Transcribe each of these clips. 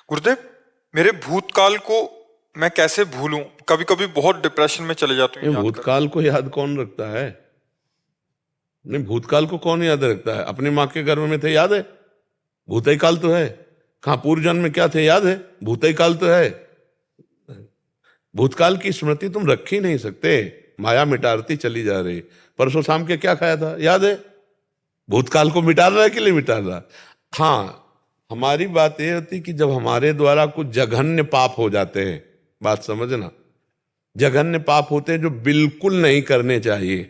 गुरुदेव, मेरे भूतकाल को मैं कैसे भूलूं? कभी कभी बहुत डिप्रेशन में चले जाता हूँ नहीं, याद भूतकाल को याद कौन रखता है? नहीं, भूतकाल को कौन याद रखता है? अपनी माँ के गर्भ में थे, याद है? भूतई काल तो है। कहाँ पूर्व जन्म में क्या थे, याद है? भूतई काल तो है। भूतकाल की स्मृति तुम रख ही नहीं सकते, माया मिटारती चली जा रही। परसों शाम के क्या खाया था, याद है? भूतकाल को मिटा रहा है कि नहीं मिटा रहा? हाँ, हमारी बात यह होती कि जब हमारे द्वारा कुछ जघन्य पाप हो जाते हैं, बात समझना, जघन्य पाप होते हैं जो बिल्कुल नहीं करने चाहिए,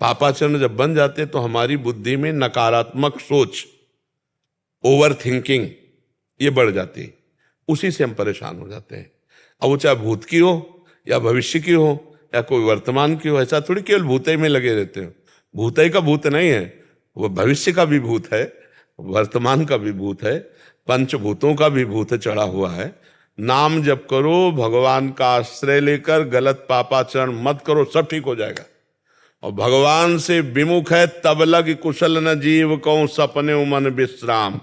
पापाचरण जब बन जाते तो हमारी बुद्धि में नकारात्मक सोच, ओवर थिंकिंग, ये बढ़ जाती है। उसी से हम परेशान हो जाते हैं। अब वो चाहे भूत की हो या भविष्य की हो या कोई वर्तमान की हो, ऐसा थोड़ी केवल भूतई में लगे रहते हो। भूतई का भूत नहीं है, वो भविष्य का भी भूत है, वर्तमान का भी भूत है, पंचभूतों का भी भूत चढ़ा हुआ है। नाम जप करो, भगवान का आश्रय लेकर गलत पापाचरण मत करो, सब ठीक हो जाएगा। और भगवान से विमुख है तब लग कुशल न जीव को सपने मन विश्राम।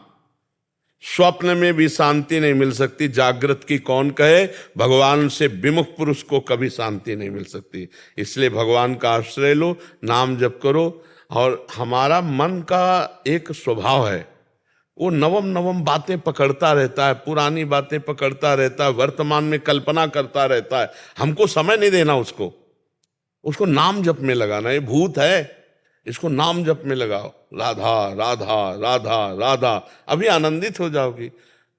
स्वप्न में भी शांति नहीं मिल सकती, जागृत की कौन कहे, भगवान से विमुख पुरुष को कभी शांति नहीं मिल सकती। इसलिए भगवान का आश्रय लो, नाम जप करो। और हमारा मन का एक स्वभाव है, वो नवम नवम बातें पकड़ता रहता है, पुरानी बातें पकड़ता रहता है, वर्तमान में कल्पना करता रहता है। हमको समय नहीं देना उसको, उसको नाम जप में लगाना। ये भूत है, इसको नाम जप में लगाओ, राधा राधा राधा राधा, अभी आनंदित हो जाओगी।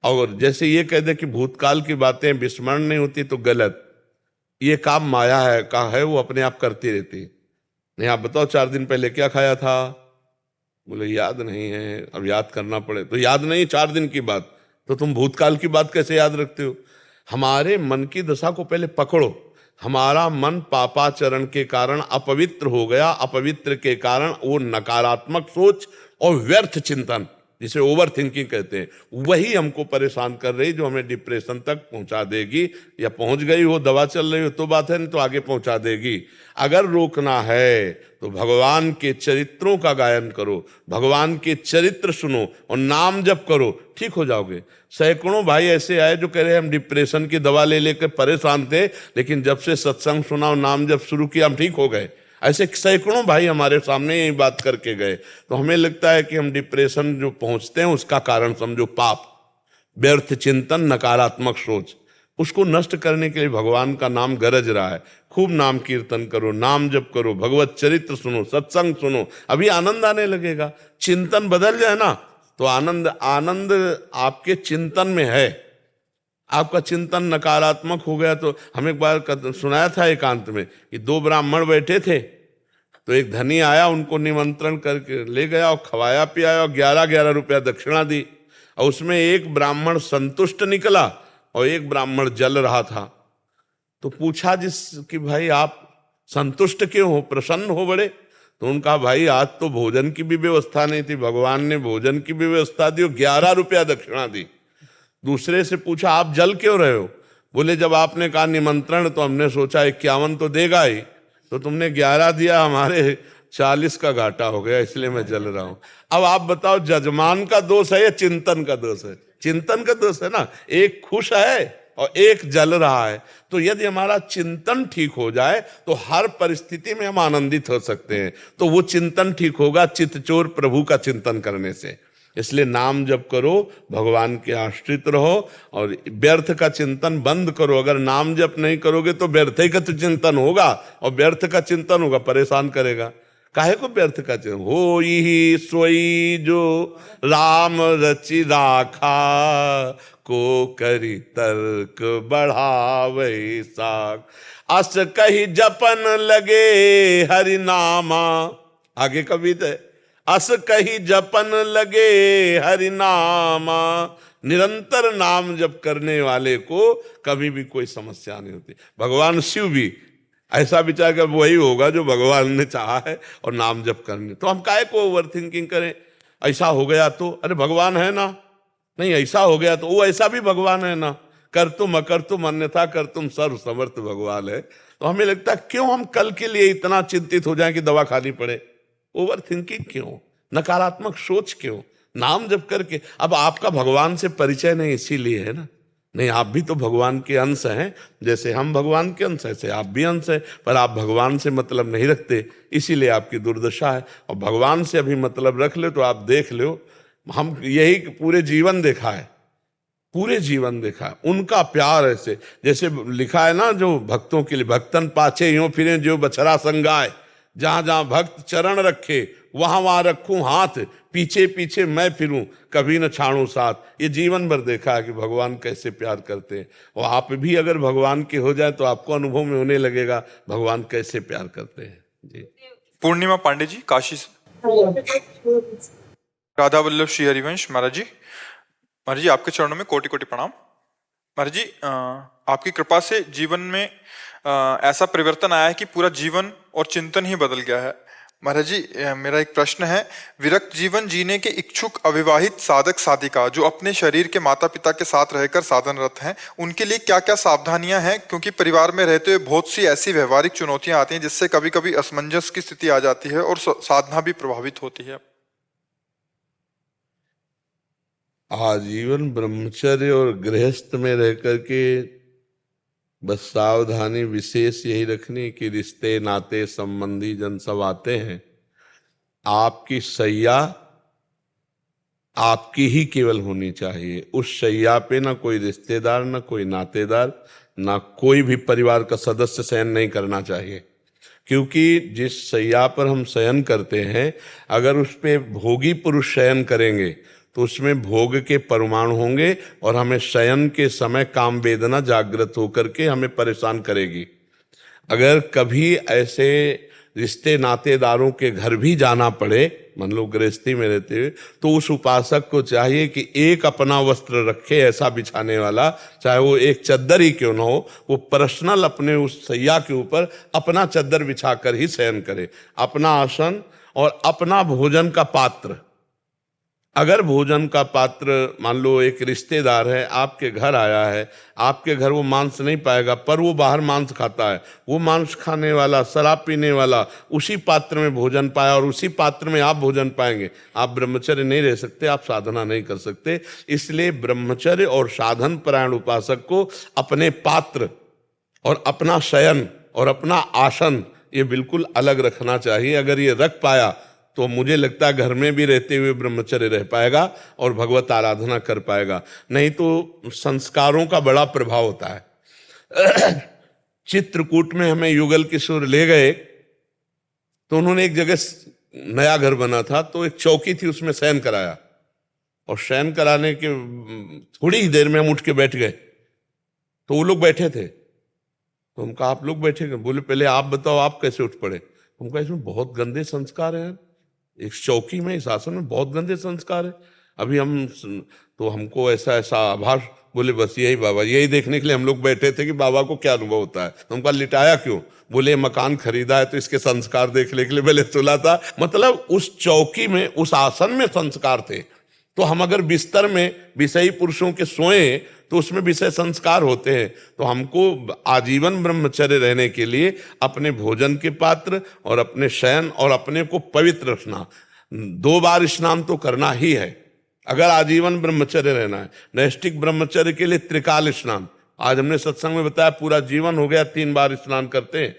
और जैसे ये कह दे कि भूतकाल की बातें विस्मरण नहीं होती तो गलत, ये काम माया है का है, वो अपने आप करती रहती। नहीं, आप बताओ 4 दिन पहले क्या खाया था? बोले याद नहीं है, अब याद करना पड़े। तो याद नहीं 4 दिन की बात, तो तुम भूतकाल की बात कैसे याद रखते हो? हमारे मन की दशा को पहले पकड़ो। हमारा मन पापाचरण के कारण अपवित्र हो गया, अपवित्र के कारण वो नकारात्मक सोच और व्यर्थ चिंतन, जिसे ओवर थिंकिंग कहते हैं, वही हमको परेशान कर रही, जो हमें डिप्रेशन तक पहुंचा देगी। या पहुंच गई हो, दवा चल रही हो तो बात है, नहीं तो आगे पहुंचा देगी। अगर रोकना है तो भगवान के चरित्रों का गायन करो, भगवान के चरित्र सुनो और नाम जप करो, ठीक हो जाओगे। सैकड़ों भाई ऐसे आए जो कह रहे हम डिप्रेशन की दवा ले लेकर परेशान थे, लेकिन जब से सत्संग सुना और नाम जप शुरू किया हम ठीक हो गए। ऐसे सैकड़ों भाई हमारे सामने यही बात करके गए। तो हमें लगता है कि हम डिप्रेशन जो पहुंचते हैं उसका कारण समझो पाप, व्यर्थ चिंतन, नकारात्मक सोच। उसको नष्ट करने के लिए भगवान का नाम गरज रहा है। खूब नाम कीर्तन करो, नाम जप करो, भगवत चरित्र सुनो, सत्संग सुनो, अभी आनंद आने लगेगा। चिंतन बदल जाए ना तो आनंद, आनंद आपके चिंतन में है। आपका चिंतन नकारात्मक हो गया तो हम एक बार सुनाया था एकांत में कि 2 ब्राह्मण बैठे थे, तो एक धनी आया, उनको निमंत्रण करके ले गया और खवाया पियाया और 11-11 रुपया दक्षिणा दी। और उसमें एक ब्राह्मण संतुष्ट निकला और एक ब्राह्मण जल रहा था। तो पूछा जिस कि भाई आप संतुष्ट क्यों हो, प्रसन्न हो बड़े? तो उनका भाई आज तो भोजन की भी व्यवस्था नहीं थी, भगवान ने भोजन की भी व्यवस्था दी और 11 रुपया दक्षिणा दी। दूसरे से पूछा आप जल क्यों रहे हो? बोले जब आपने कहा निमंत्रण तो हमने सोचा 51 तो देगा ही, तो तुमने 11 दिया, हमारे 40 का घाटा हो गया, इसलिए मैं जल रहा हूं। अब आप बताओ जजमान का दोष है या चिंतन का दोष है? चिंतन का दोष है ना। एक खुश है और एक जल रहा है। तो यदि हमारा चिंतन ठीक हो जाए तो हर परिस्थिति में हम आनंदित हो सकते हैं। तो वो चिंतन ठीक होगा चित्तचोर प्रभु का चिंतन करने से। इसलिए नाम जप करो, भगवान के आश्रित रहो और व्यर्थ का चिंतन बंद करो। अगर नाम जप नहीं करोगे तो व्यर्थ का तो चिंतन होगा, और व्यर्थ का चिंतन होगा परेशान करेगा। काहे को व्यर्थ का चिंतन? हो ही सोई जो राम रचि राखा, को करी तर्क बढ़ावे साख। अस कही जपन लगे हरि नामा, आगे कविता है, अस कही जपन लगे हरि नामा। निरंतर नाम जप करने वाले को कभी भी कोई समस्या नहीं होती। भगवान शिव भी ऐसा विचार कर वही होगा जो भगवान ने चाहा है और नाम जप करने। तो हम काहे को ओवर थिंकिंग करें? ऐसा हो गया तो अरे भगवान है ना, नहीं ऐसा हो गया तो वो ऐसा भी भगवान है ना। कर तुम अकर तुम अन्यथा कर तुम सर्व समर्थ भगवान है। तो हमें लगता है क्यों हम कल के लिए इतना चिंतित हो जाएं कि दवा खानी पड़े? ओवर थिंकिंग क्यों? नकारात्मक सोच क्यों? नाम जप करके। अब आपका भगवान से परिचय नहीं इसीलिए है ना, नहीं आप भी तो भगवान के अंश हैं, जैसे हम भगवान के अंश हैं ऐसे आप भी अंश हैं, पर आप भगवान से मतलब नहीं रखते, इसीलिए आपकी दुर्दशा है। और भगवान से अभी मतलब रख ले तो आप देख लो, हम यही पूरे जीवन देखा है, पूरे जीवन देखा है उनका प्यार ऐसे, जैसे लिखा है ना जो भक्तों के लिए, भक्तन पाछे यूं फिरे जो बछड़ा संगाए, जहां जहां भक्त चरण रखे वहां वहां रखूं हाथ, पीछे पीछे मैं फिरूं कभी न छाड़ूं साथ। ये जीवन भर देखा है कि भगवान कैसे प्यार करते हैं। और आप भी अगर भगवान के हो जाए तो आपको अनुभव में होने लगेगा भगवान कैसे प्यार करते हैं। जी। पूर्णिमा पांडे जी काशी से। राधा वल्लभ श्री हरिवंश महाराज जी, महाराज जी आपके चरणों में कोटि कोटि प्रणाम। महाराज जी आपकी कृपा से जीवन में ऐसा परिवर्तन आया है कि पूरा जीवन और चिंतन ही बदल गया है। महाराज जी मेरा एक प्रश्न है, विरक्त जीवन जीने के इच्छुक अविवाहित साधक साधिका जो अपने शरीर के माता पिता के साथ रहकर साधनरत हैं, उनके लिए क्या क्या सावधानियां हैं? क्योंकि परिवार में रहते हुए बहुत सी ऐसी व्यवहारिक चुनौतियां आती हैं जिससे कभी कभी असमंजस की स्थिति आ जाती है और साधना भी प्रभावित होती है। आजीवन ब्रह्मचर्य और गृहस्थ में रह करके बस सावधानी विशेष यही रखनी कि रिश्ते नाते संबंधी जन सब आते हैं, आपकी सैया आपकी ही केवल होनी चाहिए। उस शैया पे ना कोई रिश्तेदार, ना कोई नातेदार, ना कोई भी परिवार का सदस्य शयन नहीं करना चाहिए। क्योंकि जिस शैया पर हम शयन करते हैं, अगर उस पे भोगी पुरुष शयन करेंगे तो उसमें भोग के परमाणु होंगे और हमें शयन के समय काम वेदना जागृत होकर के हमें परेशान करेगी। अगर कभी ऐसे रिश्ते नातेदारों के घर भी जाना पड़े, मान लो गृहस्थी में रहते हुए, तो उस उपासक को चाहिए कि एक अपना वस्त्र रखे ऐसा बिछाने वाला, चाहे वो एक चद्दर ही क्यों ना हो, वो पर्सनल अपने उस सैया के ऊपर अपना चद्दर बिछाकर ही शयन करे, अपना आसन और अपना भोजन का पात्र। अगर भोजन का पात्र मान लो एक रिश्तेदार है आपके घर आया है, आपके घर वो मांस नहीं पाएगा पर वो बाहर मांस खाता है, वो मांस खाने वाला शराब पीने वाला उसी पात्र में भोजन पाया और उसी पात्र में आप भोजन पाएंगे, आप ब्रह्मचर्य नहीं रह सकते, आप साधना नहीं कर सकते। इसलिए ब्रह्मचर्य और साधन परायण उपासक को अपने पात्र और अपना शयन और अपना आसन ये बिल्कुल अलग रखना चाहिए। अगर ये रख पाया तो मुझे लगता है घर में भी रहते हुए ब्रह्मचर्य रह पाएगा और भगवत आराधना कर पाएगा। नहीं तो संस्कारों का बड़ा प्रभाव होता है। चित्रकूट में हमें युगल किशोर ले गए तो उन्होंने एक जगह नया घर बना था, तो एक चौकी थी उसमें शयन कराया, और शयन कराने के थोड़ी ही देर में हम उठ के बैठ गए तो वो लोग बैठे थे। तो हम कहा आप लोग बैठे गए? बोले पहले आप बताओ आप कैसे उठ पड़े? हम कहा इसमें बहुत गंदे संस्कार हैं, एक चौकी में इस आसन में बहुत गंदे संस्कार है। अभी हम तो हमको ऐसा ऐसा आभास, बोले बस यही बाबा, यही देखने के लिए हम लोग बैठे थे कि बाबा को क्या अनुभव होता है। तो हमको लिटाया क्यों? बोले मकान खरीदा है तो इसके संस्कार देखने के लिए पहले सुला था। मतलब उस चौकी में उस आसन में संस्कार थे। तो हम अगर बिस्तर में विषयी पुरुषों के सोए तो उसमें विषय संस्कार होते हैं। तो हमको आजीवन ब्रह्मचर्य रहने के लिए अपने भोजन के पात्र और अपने शयन और अपने को पवित्र रखना, 2 बार स्नान तो करना ही है अगर आजीवन ब्रह्मचर्य रहना है। नैष्ठिक ब्रह्मचर्य के लिए त्रिकाल स्नान, आज हमने सत्संग में बताया पूरा जीवन हो गया 3 बार स्नान करते हैं।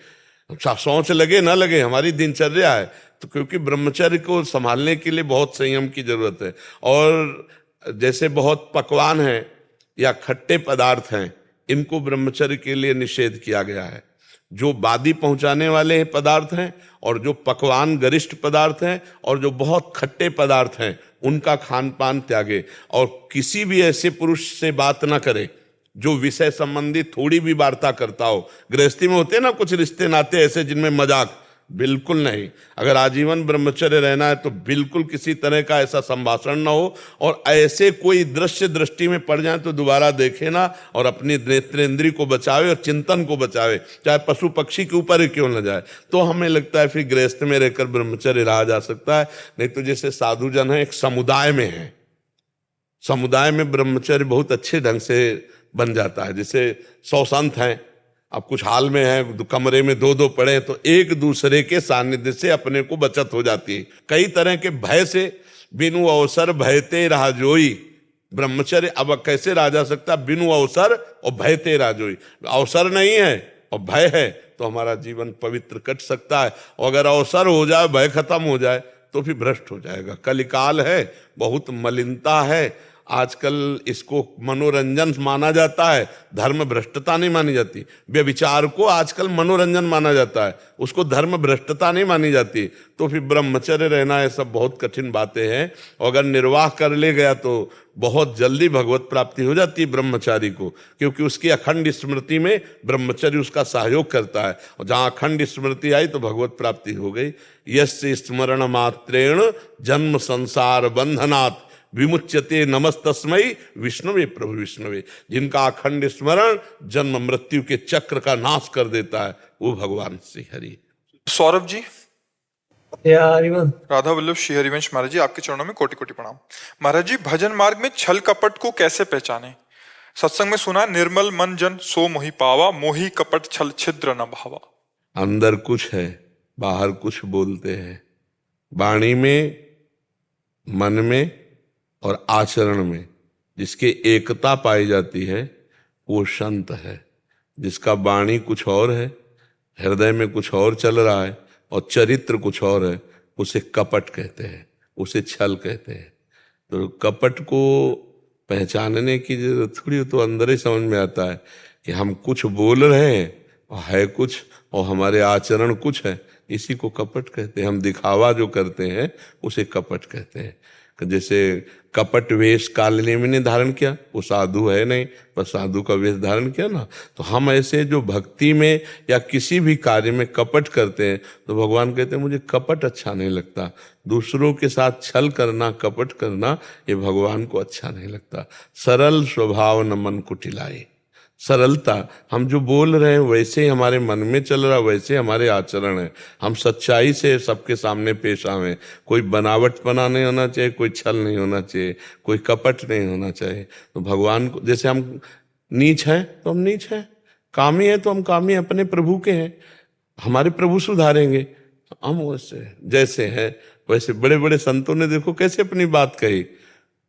सोच लगे ना लगे हमारी दिनचर्या है, तो क्योंकि ब्रह्मचर्य को संभालने के लिए बहुत संयम की जरूरत है। और जैसे बहुत पकवान हैं या खट्टे पदार्थ हैं, इनको ब्रह्मचर्य के लिए निषेध किया गया है। जो बादी पहुंचाने वाले पदार्थ हैं और जो पकवान गरिष्ठ पदार्थ हैं और जो बहुत खट्टे पदार्थ हैं उनका खान पान त्यागे। और किसी भी ऐसे पुरुष से बात ना करे जो विषय संबंधी थोड़ी भी वार्ता करता हो। गृहस्थी में होते हैं ना कुछ रिश्ते नाते ऐसे जिनमें मजाक, बिल्कुल नहीं। अगर आजीवन ब्रह्मचर्य रहना है तो बिल्कुल किसी तरह का ऐसा संभाषण ना हो, और ऐसे कोई दृश्य दृष्टि में पड़ जाए तो दोबारा देखे ना, और अपनी नेत्रेंद्री को बचावे और चिंतन को बचावे, चाहे पशु पक्षी के ऊपर ही क्यों न जाए। तो हमें लगता है फिर गृहस्थ में रहकर ब्रह्मचर्य रहा जा सकता है। नहीं तो जैसे साधु जन है एक समुदाय में है, समुदाय में ब्रह्मचर्य बहुत अच्छे ढंग से बन जाता है। जैसे 100 संत हैं, अब कुछ हाल में है कमरे में 2-2 पड़े तो एक दूसरे के सानिध्य से अपने को बचत हो जाती है। कई तरह के भय से बिनु अवसर भयते राजोई। ब्रह्मचर्य अब कैसे रहा जा सकता, बिनु अवसर और भयते राजोई। अवसर नहीं है और भय है तो हमारा जीवन पवित्र कट सकता है। और अगर अवसर हो जाए, भय खत्म हो जाए तो फिर भ्रष्ट हो जाएगा। कलिकाल है, बहुत मलिनता है। आजकल इसको मनोरंजन माना जाता है, धर्म भ्रष्टता नहीं मानी जाती। व्यभिचार को आजकल मनोरंजन माना जाता है, उसको धर्म भ्रष्टता नहीं मानी जाती। तो फिर ब्रह्मचर्य रहना, ये सब बहुत कठिन बातें हैं। और अगर निर्वाह कर ले गया तो बहुत जल्दी भगवत प्राप्ति हो जाती है ब्रह्मचारी को, क्योंकि उसकी अखंड स्मृति में ब्रह्मचर्य उसका सहयोग करता है। और जहाँ अखंड स्मृति आई तो भगवत प्राप्ति हो गई। यस्य स्मरण मात्रेण जन्म संसार बंधनात् विमुच्यते नमस्तस्मै विष्णुवे प्रभु विष्णुवे। जिनका अखंड स्मरण जन्म मृत्यु के चक्र का नाश कर देता है, वो भगवान श्री हरि। सौरभ जी, हरिवंश। राधा वल्लभ श्री हरिवंश महाराज जी, आपके चरणों में कोटि कोटि प्रणाम। महाराज जी, भजन मार्ग में छल कपट को कैसे पहचाने? सत्संग में सुना, निर्मल मन जन सो मोहि पावा, मोहि कपट छल छिद्र न भावा। अंदर कुछ है, बाहर कुछ बोलते हैं। वाणी में, मन में और आचरण में जिसके एकता पाई जाती है वो संत है। जिसका वाणी कुछ और है, हृदय में कुछ और चल रहा है और चरित्र कुछ और है, उसे कपट कहते हैं, उसे छल कहते हैं। तो कपट को पहचानने की जरूरत थोड़ी, तो अंदर ही समझ में आता है कि हम कुछ बोल रहे हैं और है कुछ, और हमारे आचरण कुछ है। इसी को कपट कहते हैं। हम दिखावा जो करते हैं उसे कपट कहते हैं। जैसे कपट वेश कालिनेमि ने धारण किया, वो साधु है नहीं, पर साधु का वेश धारण किया ना। तो हम ऐसे जो भक्ति में या किसी भी कार्य में कपट करते हैं, तो भगवान कहते हैं मुझे कपट अच्छा नहीं लगता। दूसरों के साथ छल करना, कपट करना, ये भगवान को अच्छा नहीं लगता। सरल स्वभाव न मन कुटिलाई। सरलता, हम जो बोल रहे हैं वैसे ही हमारे मन में चल रहा, वैसे हमारे आचरण है। हम सच्चाई से सबके सामने पेश आवें। कोई बनावटपना नहीं होना चाहिए, कोई छल नहीं होना चाहिए, कोई कपट नहीं होना चाहिए। तो भगवान को, जैसे हम नीच हैं तो हम नीच हैं, कामी हैं तो हम कामी अपने प्रभु के हैं। हमारे प्रभु सुधारेंगे, हम वैसे जैसे हैं वैसे। बड़े बड़े संतों ने देखो कैसे अपनी बात कही।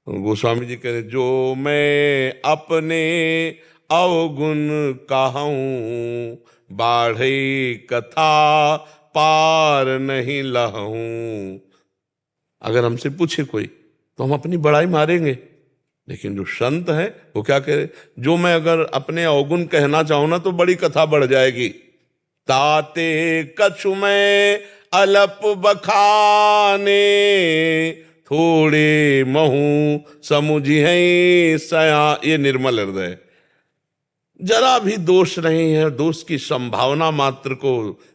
गोस्वामी जी कह रहे, जो मैं अपने अवगुण कहूं, बाढ़े कथा पार नहीं लहूं। अगर हमसे पूछे कोई तो हम अपनी बड़ाई मारेंगे, लेकिन जो संत है वो क्या कह रहे, जो मैं अगर अपने अवगुण कहना चाहूं ना तो बड़ी कथा बढ़ जाएगी। ताते कछु मैं अलप बखाने, थोड़े महू समुझी है सया। ये निर्मल हृदय, जरा भी दोष नहीं है, दोष की संभावना मात्र को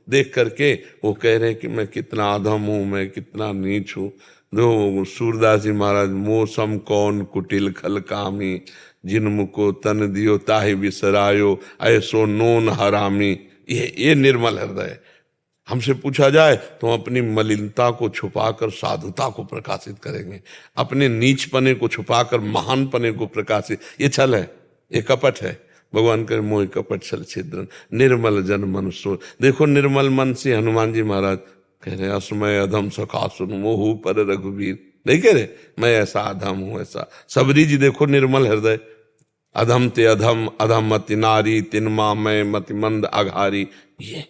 देख करके वो कह रहे हैं कि मैं कितना अधम हूं, मैं कितना नीच हूं। जो सूरदास जी महाराज, मोसम कौन कुटिल खल कामी, जिन मुको तन दियो ताहि बिसरायो, ऐसो नोन हरामी। ये निर्मल हृदय। हमसे पूछा जाए तो हम अपनी मलिनता को छुपाकर साधुता को प्रकाशित करेंगे, अपने नीचपने को छुपाकर महानपने को प्रकाशित। ये छल है, ये कपट है। भगवान करे मोह कपट छल छिद्रन, निर्मल जन मन सो। देखो निर्मल मन से हनुमान जी महाराज कह रहे, असमय अधम सखा सुन मोहू पर रघुवीर। नहीं कह रहे मैं ऐसा अधम हूं ऐसा। सबरी जी देखो निर्मल हृदय, अधम ते अधम अधम मति नारी, तिनमा मैं मति मंद अघारी। ये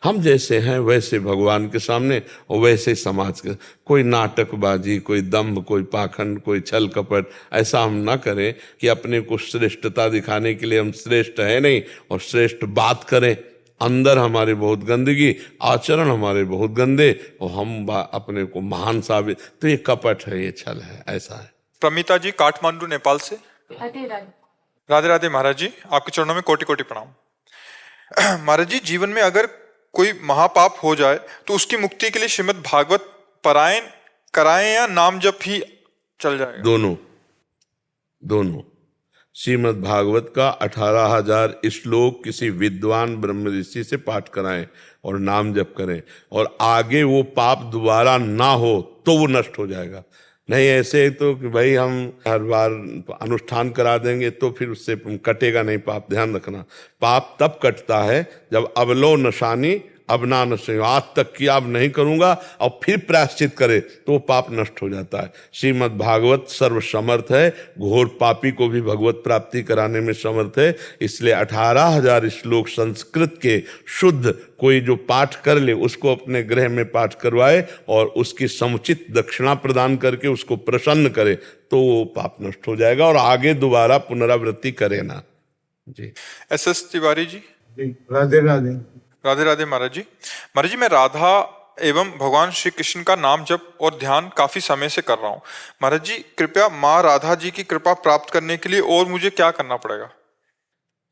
हम जैसे हैं वैसे भगवान के सामने और वैसे समाज के। कोई नाटकबाजी, कोई दंभ, कोई पाखंड, कोई छल कपट, ऐसा हम ना करें कि अपने को श्रेष्ठता दिखाने के लिए हम श्रेष्ठ है नहीं और श्रेष्ठ बात करें। अंदर हमारे बहुत गंदगी, आचरण हमारे बहुत गंदे और हम अपने को महान साबित। तो ये कपट है, ये छल है, ऐसा है। प्रमिता जी, काठमांडू नेपाल से। राधे राधे महाराज जी, आपके चरणों में कोटि कोटि प्रणाम। महाराज जी, जीवन में अगर कोई महापाप हो जाए तो उसकी मुक्ति के लिए श्रीमद् भागवत पारायण कराएं या नाम जप ही चल जाएगा? दोनों। श्रीमद् भागवत का 18,000 श्लोक किसी विद्वान ब्रह्म ऋषि से पाठ कराएं और नाम जप करें, और आगे वो पाप दोबारा ना हो तो वो नष्ट हो जाएगा। नहीं ऐसे तो कि भाई हम हर बार अनुष्ठान करा देंगे तो फिर उससे कटेगा नहीं पाप। ध्यान रखना, पाप तब कटता है जब अवलो नशानी अब ना नशे, आज तक किया अब नहीं करूंगा, और फिर प्रायश्चित करे तो पाप नष्ट हो जाता है। श्रीमद् भागवत सर्व समर्थ है, घोर पापी को भी भगवत प्राप्ति कराने में समर्थ है। इसलिए 18,000 श्लोक संस्कृत के शुद्ध कोई जो पाठ कर ले उसको अपने गृह में पाठ करवाए और उसकी समुचित दक्षिणा प्रदान करके उसको प्रसन्न करे तो वो पाप नष्ट हो जाएगा और आगे दोबारा पुनरावृत्ति करे ना। जी। SS तिवारी जी। राधे राधे। राधे राधे महाराज जी। महाराज जी, मैं राधा एवं भगवान श्री कृष्ण का नाम जप और ध्यान काफी समय से कर रहा हूँ। महाराज जी, कृपया माँ राधा जी की कृपा प्राप्त करने के लिए और मुझे क्या करना पड़ेगा?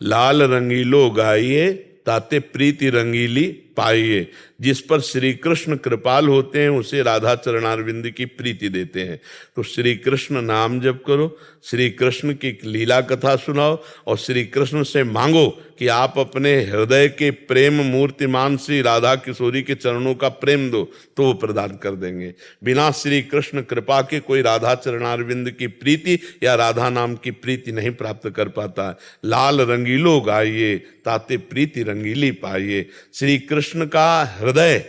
लाल रंगीलो गाइए ताते प्रीति रंगीली पाइए। जिस पर श्री कृष्ण कृपाल होते हैं उसे राधा चरणारविंद की प्रीति देते हैं। तो श्री कृष्ण नाम जप करो, श्री कृष्ण की लीला कथा सुनाओ और श्री कृष्ण से मांगो कि आप अपने हृदय के प्रेम मूर्तिमान श्री राधा किशोरी के चरणों का प्रेम दो, तो वो प्रदान कर देंगे। बिना श्री कृष्ण कृपा के कोई राधा चरणारविंद की प्रीति या राधा नाम की प्रीति नहीं प्राप्त कर पाता है। लाल रंगीलो गाइए ताते प्रीति रंगीली पाइए। श्री कृष्ण का हृदय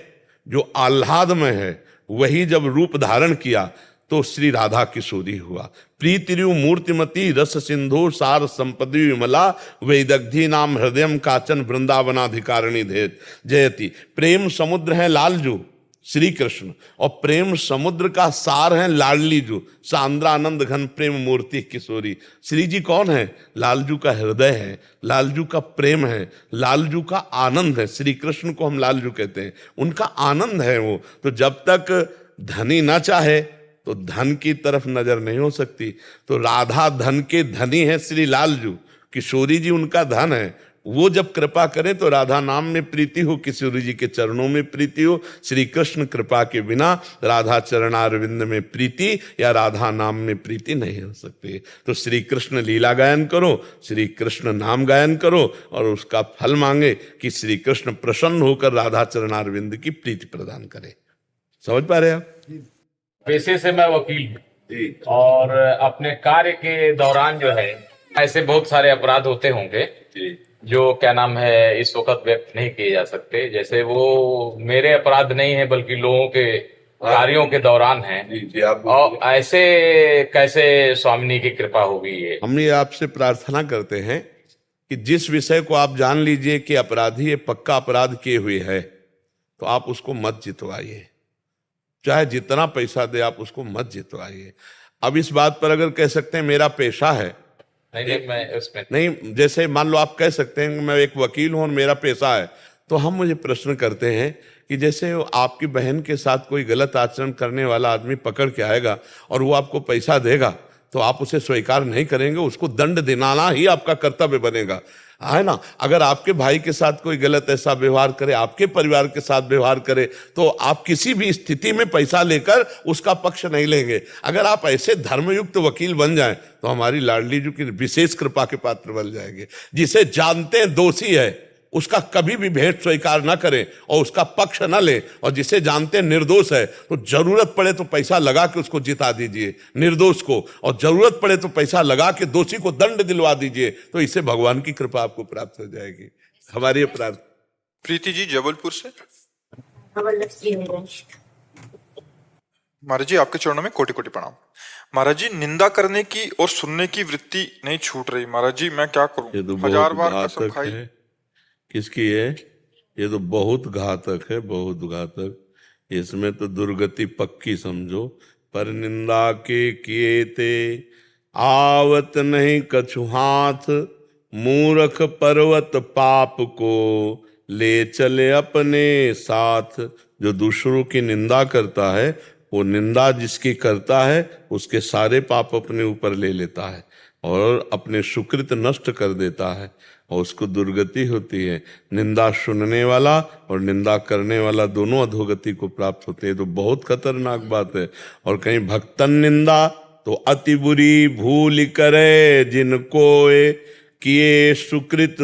जो आह्लादमय है वही जब रूप धारण किया तो श्री राधा किशोरी हुआ। प्रीतिरु मूर्तिमती रस सिंधु सार संपदि विमला वैदग्धी नाम हृदयम काचन वृंदावनाधिकारिणी धेत जयति। प्रेम समुद्र है लालजू श्री कृष्ण और प्रेम समुद्र का सार है लाडली जू सांद्रानंद घन प्रेम मूर्ति किशोरी। श्री जी कौन है? लालजू का हृदय है, लालजू का प्रेम है, लालजू का आनंद है। श्री कृष्ण को हम लालजू कहते हैं, उनका आनंद है वो। तो जब तक धनी ना चाहे तो धन की तरफ नजर नहीं हो सकती। तो राधा धन के धनी है श्री लालजू, किशोरी जी उनका धन है। वो जब कृपा करें तो राधा नाम में प्रीति हो, किशोरी जी के चरणों में प्रीति हो। श्री कृष्ण कृपा के बिना राधा चरणारविंद में प्रीति या राधा नाम में प्रीति नहीं हो सकती। तो श्री कृष्ण लीला गायन करो, श्री कृष्ण नाम गायन करो और उसका फल मांगे कि श्री कृष्ण प्रसन्न होकर राधा चरणारविंद की प्रीति प्रदान करे। समझ पा रहे आप? पेशे से मैं वकील हूँ और अपने कार्य के दौरान जो है ऐसे बहुत सारे अपराध होते होंगे जो क्या नाम है इस वक्त व्यक्त नहीं किए जा सकते। जैसे वो मेरे अपराध नहीं है बल्कि लोगों के कार्यों के दौरान है। और ऐसे कैसे स्वामिनी की कृपा होगी? ये हम ये आपसे प्रार्थना करते हैं कि जिस विषय को आप जान लीजिए कि अपराधी ये पक्का अपराध किए हुए है तो आप उसको मत जितवाइए, चाहे जितना पैसा दे आप उसको मत जितवाइए। अब इस बात पर अगर कह सकते हैं मेरा पेशा है, नहीं मैं उसमें नहीं, जैसे मान लो आप कह सकते हैं कि मैं एक वकील हूं और मेरा पेशा है, तो हम मुझे प्रश्न करते हैं कि जैसे आपकी बहन के साथ कोई गलत आचरण करने वाला आदमी पकड़ के आएगा और वो आपको पैसा देगा तो आप उसे स्वीकार नहीं करेंगे, उसको दंड दिलाना ही आपका कर्तव्य बनेगा, है ना। अगर आपके भाई के साथ कोई गलत ऐसा व्यवहार करे, आपके परिवार के साथ व्यवहार करे, तो आप किसी भी स्थिति में पैसा लेकर उसका पक्ष नहीं लेंगे। अगर आप ऐसे धर्मयुक्त वकील बन जाएं तो हमारी लाडली जी की विशेष कृपा के पात्र बन जाएंगे। जिसे जानते हैं दोषी है उसका कभी भी भेंट स्वीकार ना करें और उसका पक्ष ना लें, और जिसे जानते हैं निर्दोष है तो जरूरत पड़े तो पैसा लगा के उसको जिता दीजिए निर्दोष को, और जरूरत पड़े तो पैसा लगा के दोषी को दंड दिलवा दीजिए। तो इससे भगवान की कृपा आपको प्राप्त हो जाएगी। हमारी प्रार्थना। प्रीति जी जबलपुर से। महाराज जी, आपके चरणों में कोटि कोटि प्रणाम। महाराज जी, निंदा करने की और सुनने की वृत्ति नहीं छूट रही। महाराज जी, मैं क्या करूं? ये तो 1000 बार बहुत कसम घातक खाई। है। किसकी है? ये तो बहुत घातक है, बहुत घातक। इसमें तो दुर्गति पक्की समझो। पर निंदा के किए ते आवत नहीं कछु हाथ, मूर्ख पर्वत पाप को ले चले अपने साथ। जो दूसरों की निंदा करता है वो निंदा जिसकी करता है उसके सारे पाप अपने ऊपर ले लेता है और अपने सुकृत नष्ट कर देता है और उसको दुर्गति होती है। निंदा सुनने वाला और निंदा करने वाला दोनों अधोगति को प्राप्त होते हैं। तो बहुत खतरनाक बात है। और कहीं भक्तन निंदा तो अति बुरी भूल करे, जिनको किए सुकृत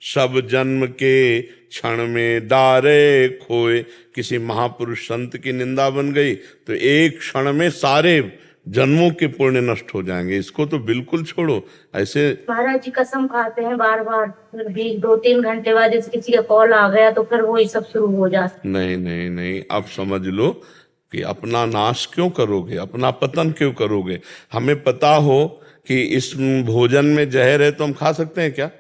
सब जन्म के क्षण में डारे खोए। किसी महापुरुष संत की निंदा बन गई तो एक क्षण में सारे जन्मों के पुण्य नष्ट हो जाएंगे। इसको तो बिल्कुल छोड़ो। ऐसे महाराज जी कसम खाते हैं बार बार, फिर भी 2-3 घंटे बाद जैसे किसी का कॉल आ गया तो फिर वही सब शुरू हो जाता। नहीं नहीं नहीं, आप समझ लो कि अपना नाश क्यों करोगे, अपना पतन क्यों करोगे। हमें पता हो कि इस भोजन में जहर है तो हम खा सकते हैं क्या?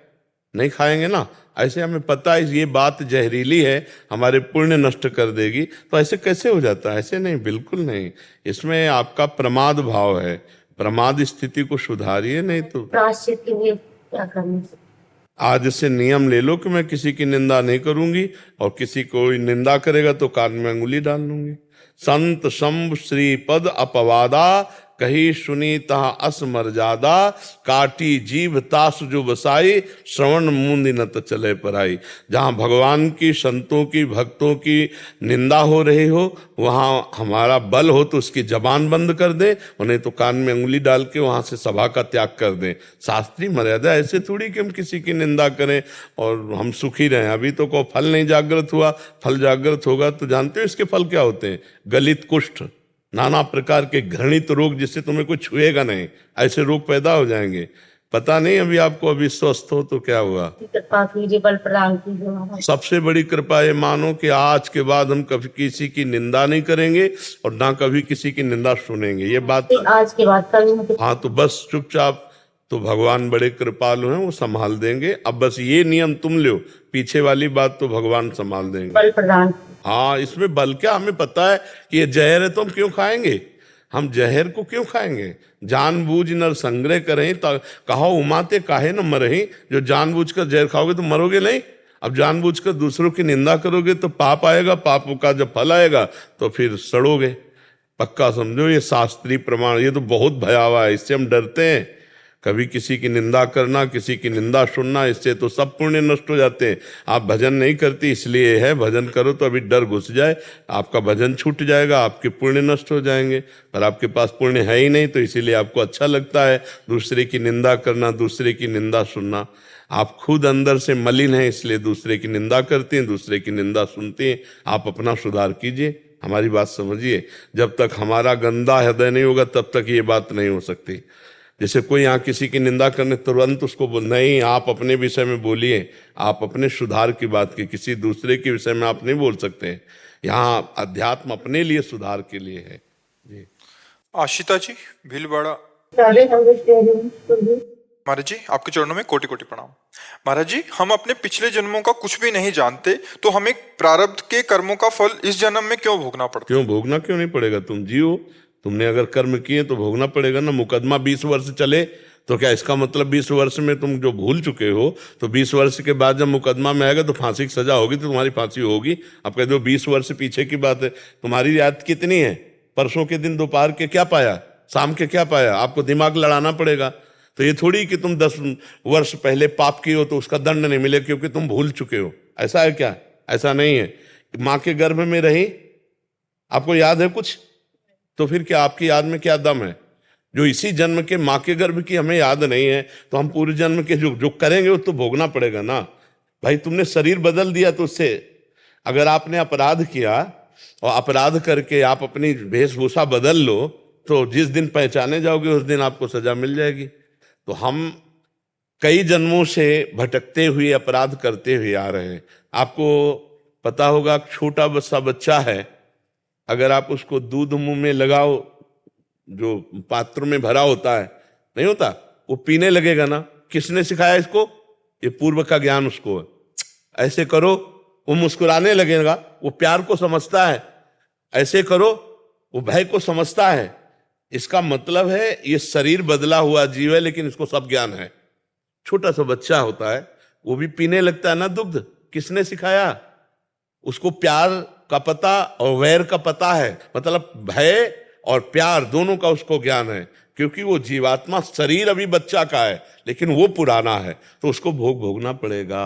नहीं खाएंगे ना। ऐसे हमें पता है ये बात जहरीली है, हमारे पुण्य नष्ट कर देगी, तो ऐसे कैसे हो जाता है? ऐसे नहीं, बिल्कुल नहीं। इसमें आपका प्रमाद भाव है। प्रमाद स्थिति को सुधारिए, नहीं तो प्रायश्चित के लिए क्या करना चाहिए? आज से नियम ले लो कि मैं किसी की निंदा नहीं करूंगी, और किसी को निंदा करेगा तो कान में अंगुली डाल लूंगी। संत शंभ श्री पद अपवादा, कही सुनी तहा असमर्यादा, काटी जीभ तास जो बसाई, श्रवण मूंदी न तो चले पराई। जहां भगवान की, संतों की, भक्तों की निंदा हो रही हो, वहां हमारा बल हो तो उसकी जबान बंद कर दे, और नहीं तो कान में अंगुली डाल के वहां से सभा का त्याग कर दें। शास्त्रीय मर्यादा ऐसे थोड़ी कि हम किसी की निंदा करें और हम सुखी रहें। अभी तो को फल नहीं जागृत हुआ, फल जागृत होगा तो जानते हो इसके फल क्या होते हैं? गलित, कुष्ठ, नाना प्रकार के घृणित रोग, जिससे तुम्हें कुछ छुएगा नहीं, ऐसे रोग पैदा हो जाएंगे। पता नहीं अभी आपको, अभी स्वस्थ हो तो क्या हुआ। कृपा कीजिए, बल प्रदान कीजिए महाराज। सबसे बड़ी कृपा ये मानो कि आज के बाद हम कभी किसी की निंदा नहीं करेंगे और ना कभी किसी की निंदा सुनेंगे। ये बात आज के बाद कभी नहीं। हाँ, तो बस चुपचाप, तो भगवान बड़े कृपालु हैं, वो संभाल देंगे। अब बस ये नियम तुम लो, पीछे वाली बात तो भगवान संभाल देंगे। बल प्रदान। हाँ, इसमें बल क्या, हमें पता है कि ये जहर है तो हम क्यों खाएंगे? हम जहर को क्यों खाएंगे? जानबूझ नर संग्रह करें, कहो उमाते काहे न मरही। जो जानबूझकर जहर खाओगे तो मरोगे नहीं। अब जानबूझकर दूसरों की निंदा करोगे तो पाप आएगा, पापों का जब फल आएगा तो फिर सड़ोगे। पक्का समझो, ये शास्त्रीय प्रमाण, ये तो बहुत भयावह है, इससे हम डरते हैं। कभी किसी की निंदा करना, किसी की निंदा सुनना, इससे तो सब पुण्य नष्ट हो जाते हैं। आप भजन नहीं करती इसलिए है, भजन करो तो अभी डर घुस जाए, आपका भजन छूट जाएगा, आपके पुण्य नष्ट हो जाएंगे। पर आपके पास पुण्य है ही नहीं, तो इसीलिए आपको अच्छा लगता है दूसरे की निंदा करना, दूसरे की निंदा सुनना। आप खुद अंदर से मलिन हैं, इसलिए दूसरे की निंदा करते हैं, दूसरे की निंदा सुनते हैं। आप अपना सुधार कीजिए, हमारी बात समझिए। जब तक हमारा गंदा हृदय नहीं होगा तब तक ये बात नहीं हो सकती। जैसे कोई यहाँ किसी की निंदा करने तुरंत उसको बोल, नहीं आप अपने विषय में बोलिए, आप अपने सुधार की बात की, किसी दूसरे के विषय में आप नहीं बोल सकते। यहाँ अध्यात्म अपने लिए सुधार के लिए है जी। आशिता जी भीलवाड़ा। राधे राधे श्री हरिवंश। महाराज जी आपके चरणों में कोटि कोटि प्रणाम। महाराज जी, हम अपने पिछले जन्मों का कुछ भी नहीं जानते, तो हमें प्रारब्ध के कर्मों का फल इस जन्म में क्यों भोगना पड़ता? क्यों भोगना क्यों नहीं पड़ेगा? तुम जियो, तुमने अगर कर्म किए तो भोगना पड़ेगा ना। मुकदमा 20 वर्ष चले तो क्या इसका मतलब 20 वर्ष में तुम जो भूल चुके हो, तो 20 वर्ष के बाद जब मुकदमा में आएगा तो फांसी की सजा होगी, तो तुम्हारी फांसी होगी। अब कह दो 20 वर्ष पीछे की बात है। तुम्हारी याद कितनी है? परसों के दिन दोपहर के क्या पाया, शाम के क्या पाया? आपको दिमाग लड़ाना पड़ेगा। तो ये थोड़ी कि तुम 10 वर्ष पहले पाप किए हो तो उसका दंड नहीं मिले क्योंकि तुम भूल चुके हो। ऐसा है क्या? ऐसा नहीं है। माँ के गर्भ में रही, आपको याद है कुछ? तो फिर क्या आपकी याद में क्या दम है? जो इसी जन्म के माँ के गर्भ की हमें याद नहीं है, तो हम पूरे जन्म के जो करेंगे वो तो भोगना पड़ेगा ना। भाई तुमने शरीर बदल दिया तो उससे, अगर आपने अपराध किया और अपराध करके आप अपनी वेशभूषा बदल लो, तो जिस दिन पहचाने जाओगे उस दिन आपको सजा मिल जाएगी। तो हम कई जन्मों से भटकते हुए, अपराध करते हुए आ रहे हैं। आपको पता होगा, छोटा सा बच्चा है, अगर आप उसको दूध मुंह में लगाओ, जो पात्र में भरा होता है, नहीं होता, वो पीने लगेगा ना। किसने सिखाया इसको? ये पूर्व का ज्ञान उसको है। ऐसे करो, वो मुस्कुराने लगेगा, वो प्यार को समझता है। ऐसे करो, वो भय को समझता है। इसका मतलब है ये शरीर बदला हुआ जीव है, लेकिन इसको सब ज्ञान है। छोटा सा बच्चा होता है, वो भी पीने लगता है ना दूध। किसने सिखाया? उसको प्यार का पता और वैर का पता है, मतलब भय और प्यार दोनों का उसको ज्ञान है। क्योंकि वो जीवात्मा, शरीर अभी बच्चा का है लेकिन वो पुराना है, तो उसको भोगना पड़ेगा।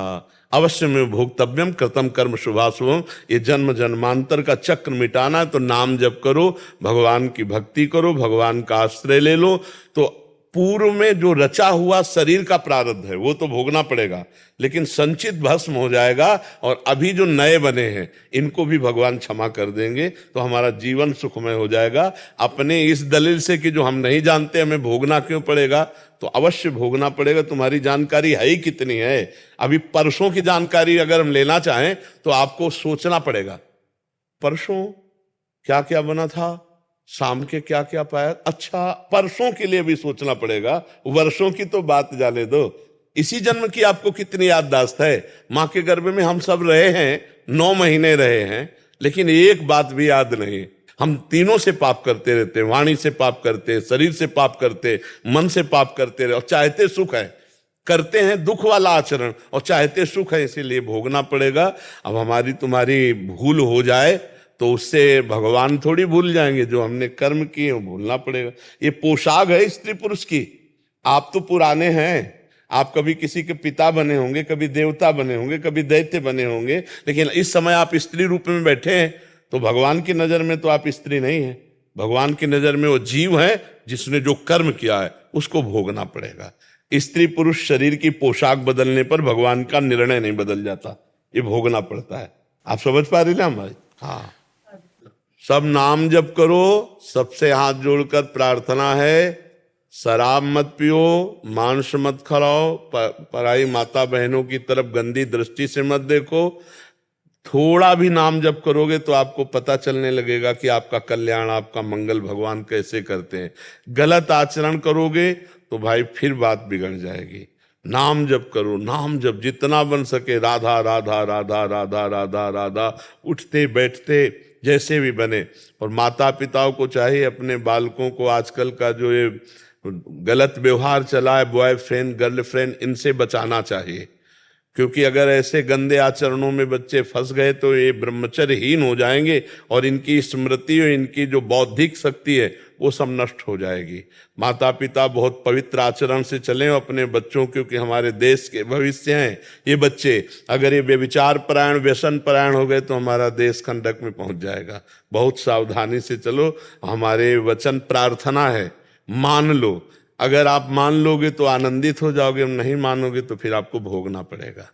अवश्य में भोक्तव्यम कृतम कर्म शुभाशुभम। ये जन्म जन्मांतर का चक्र मिटाना है तो नाम जप करो, भगवान की भक्ति करो, भगवान का आश्रय ले लो, तो पूर्व में जो रचा हुआ शरीर का प्रारब्ध है वो तो भोगना पड़ेगा, लेकिन संचित भस्म हो जाएगा और अभी जो नए बने हैं इनको भी भगवान क्षमा कर देंगे, तो हमारा जीवन सुखमय हो जाएगा। अपने इस दलील से कि जो हम नहीं जानते हमें भोगना क्यों पड़ेगा, तो अवश्य भोगना पड़ेगा। तुम्हारी जानकारी है ही कितनी है। अभी परसों की जानकारी अगर हम लेना चाहें तो आपको सोचना पड़ेगा, परसों क्या क्या बना था, शाम के क्या क्या पाया। अच्छा, परसों के लिए भी सोचना पड़ेगा, वर्षों की तो बात जाने दो। इसी जन्म की आपको कितनी याददाश्त है। मां के गर्भ में हम सब रहे हैं, 9 महीने रहे हैं, लेकिन एक बात भी याद नहीं। हम तीनों से पाप करते रहते, वाणी से पाप करते, शरीर से पाप करते, मन से पाप करते रहे, और चाहते सुख है, करते हैं दुख वाला आचरण और चाहते सुख है, इसीलिए भोगना पड़ेगा। अब हमारी तुम्हारी भूल हो जाए तो उससे भगवान थोड़ी भूल जाएंगे, जो हमने कर्म किए वो भूलना पड़ेगा। ये पोशाक है स्त्री पुरुष की। आप तो पुराने हैं, आप कभी किसी के पिता बने होंगे, कभी देवता बने होंगे, कभी दैत्य बने होंगे, लेकिन इस समय आप स्त्री रूप में बैठे हैं, तो भगवान की नजर में तो आप स्त्री नहीं है। भगवान की नजर में वो जीव है जिसने जो कर्म किया है उसको भोगना पड़ेगा। स्त्री पुरुष शरीर की पोशाक बदलने पर भगवान का निर्णय नहीं बदल जाता, ये भोगना पड़ता है। आप समझ पा रही ना हमारी? हाँ, सब नाम जप करो, सबसे हाथ जोड़कर प्रार्थना है, शराब मत पियो, मांस मत खाओ, पराई माता बहनों की तरफ गंदी दृष्टि से मत देखो। थोड़ा भी नाम जप करोगे तो आपको पता चलने लगेगा कि आपका कल्याण, आपका मंगल भगवान कैसे करते हैं। गलत आचरण करोगे तो भाई फिर बात बिगड़ जाएगी। नाम जप करो, नाम जप जितना बन सके, राधा राधा राधा राधा राधा राधा, उठते बैठते जैसे भी बने। और माता पिताओं को चाहिए अपने बालकों को, आजकल का जो ये गलत व्यवहार चला है, बॉयफ्रेंड गर्लफ्रेंड, इनसे बचाना चाहिए। क्योंकि अगर ऐसे गंदे आचरणों में बच्चे फंस गए तो ये ब्रह्मचर्यहीन हो जाएंगे और इनकी स्मृति और इनकी जो बौद्धिक शक्ति है वो सब नष्ट हो जाएगी। माता पिता बहुत पवित्र आचरण से चलें अपने बच्चों, क्योंकि हमारे देश के भविष्य हैं ये बच्चे। अगर ये व्यभिचार परायण, व्यसन परायण हो गए तो हमारा देश खंडक में पहुंच जाएगा। बहुत सावधानी से चलो। हमारे वचन प्रार्थना है, मान लो। अगर आप मान लोगे तो आनंदित हो जाओगे, नहीं मानोगे तो फिर आपको भोगना पड़ेगा।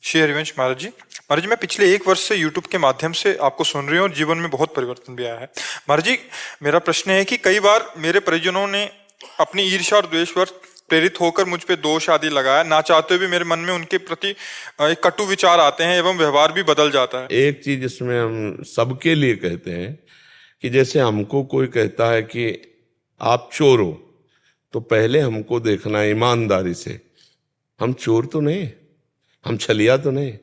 श्री हरिवंश महाराज जी, मैं पिछले 1 वर्ष से YouTube के माध्यम से आपको सुन रही हूँ और जीवन में बहुत परिवर्तन भी आया है। महाराज जी, मेरा प्रश्न है कि कई बार मेरे परिजनों ने अपनी ईर्ष्या और द्वेष पर प्रेरित होकर मुझ पे दोष आदि लगाया, ना चाहते हुए मेरे मन में उनके प्रति एक कटु विचार आते हैं एवं व्यवहार भी बदल जाता है। एक चीज इसमें हम सबके लिए कहते हैं कि जैसे हमको कोई कहता है कि आप चोर हो, तो पहले हमको देखना है ईमानदारी से, हम चोर तो नहीं, हम छलिया तो नहीं।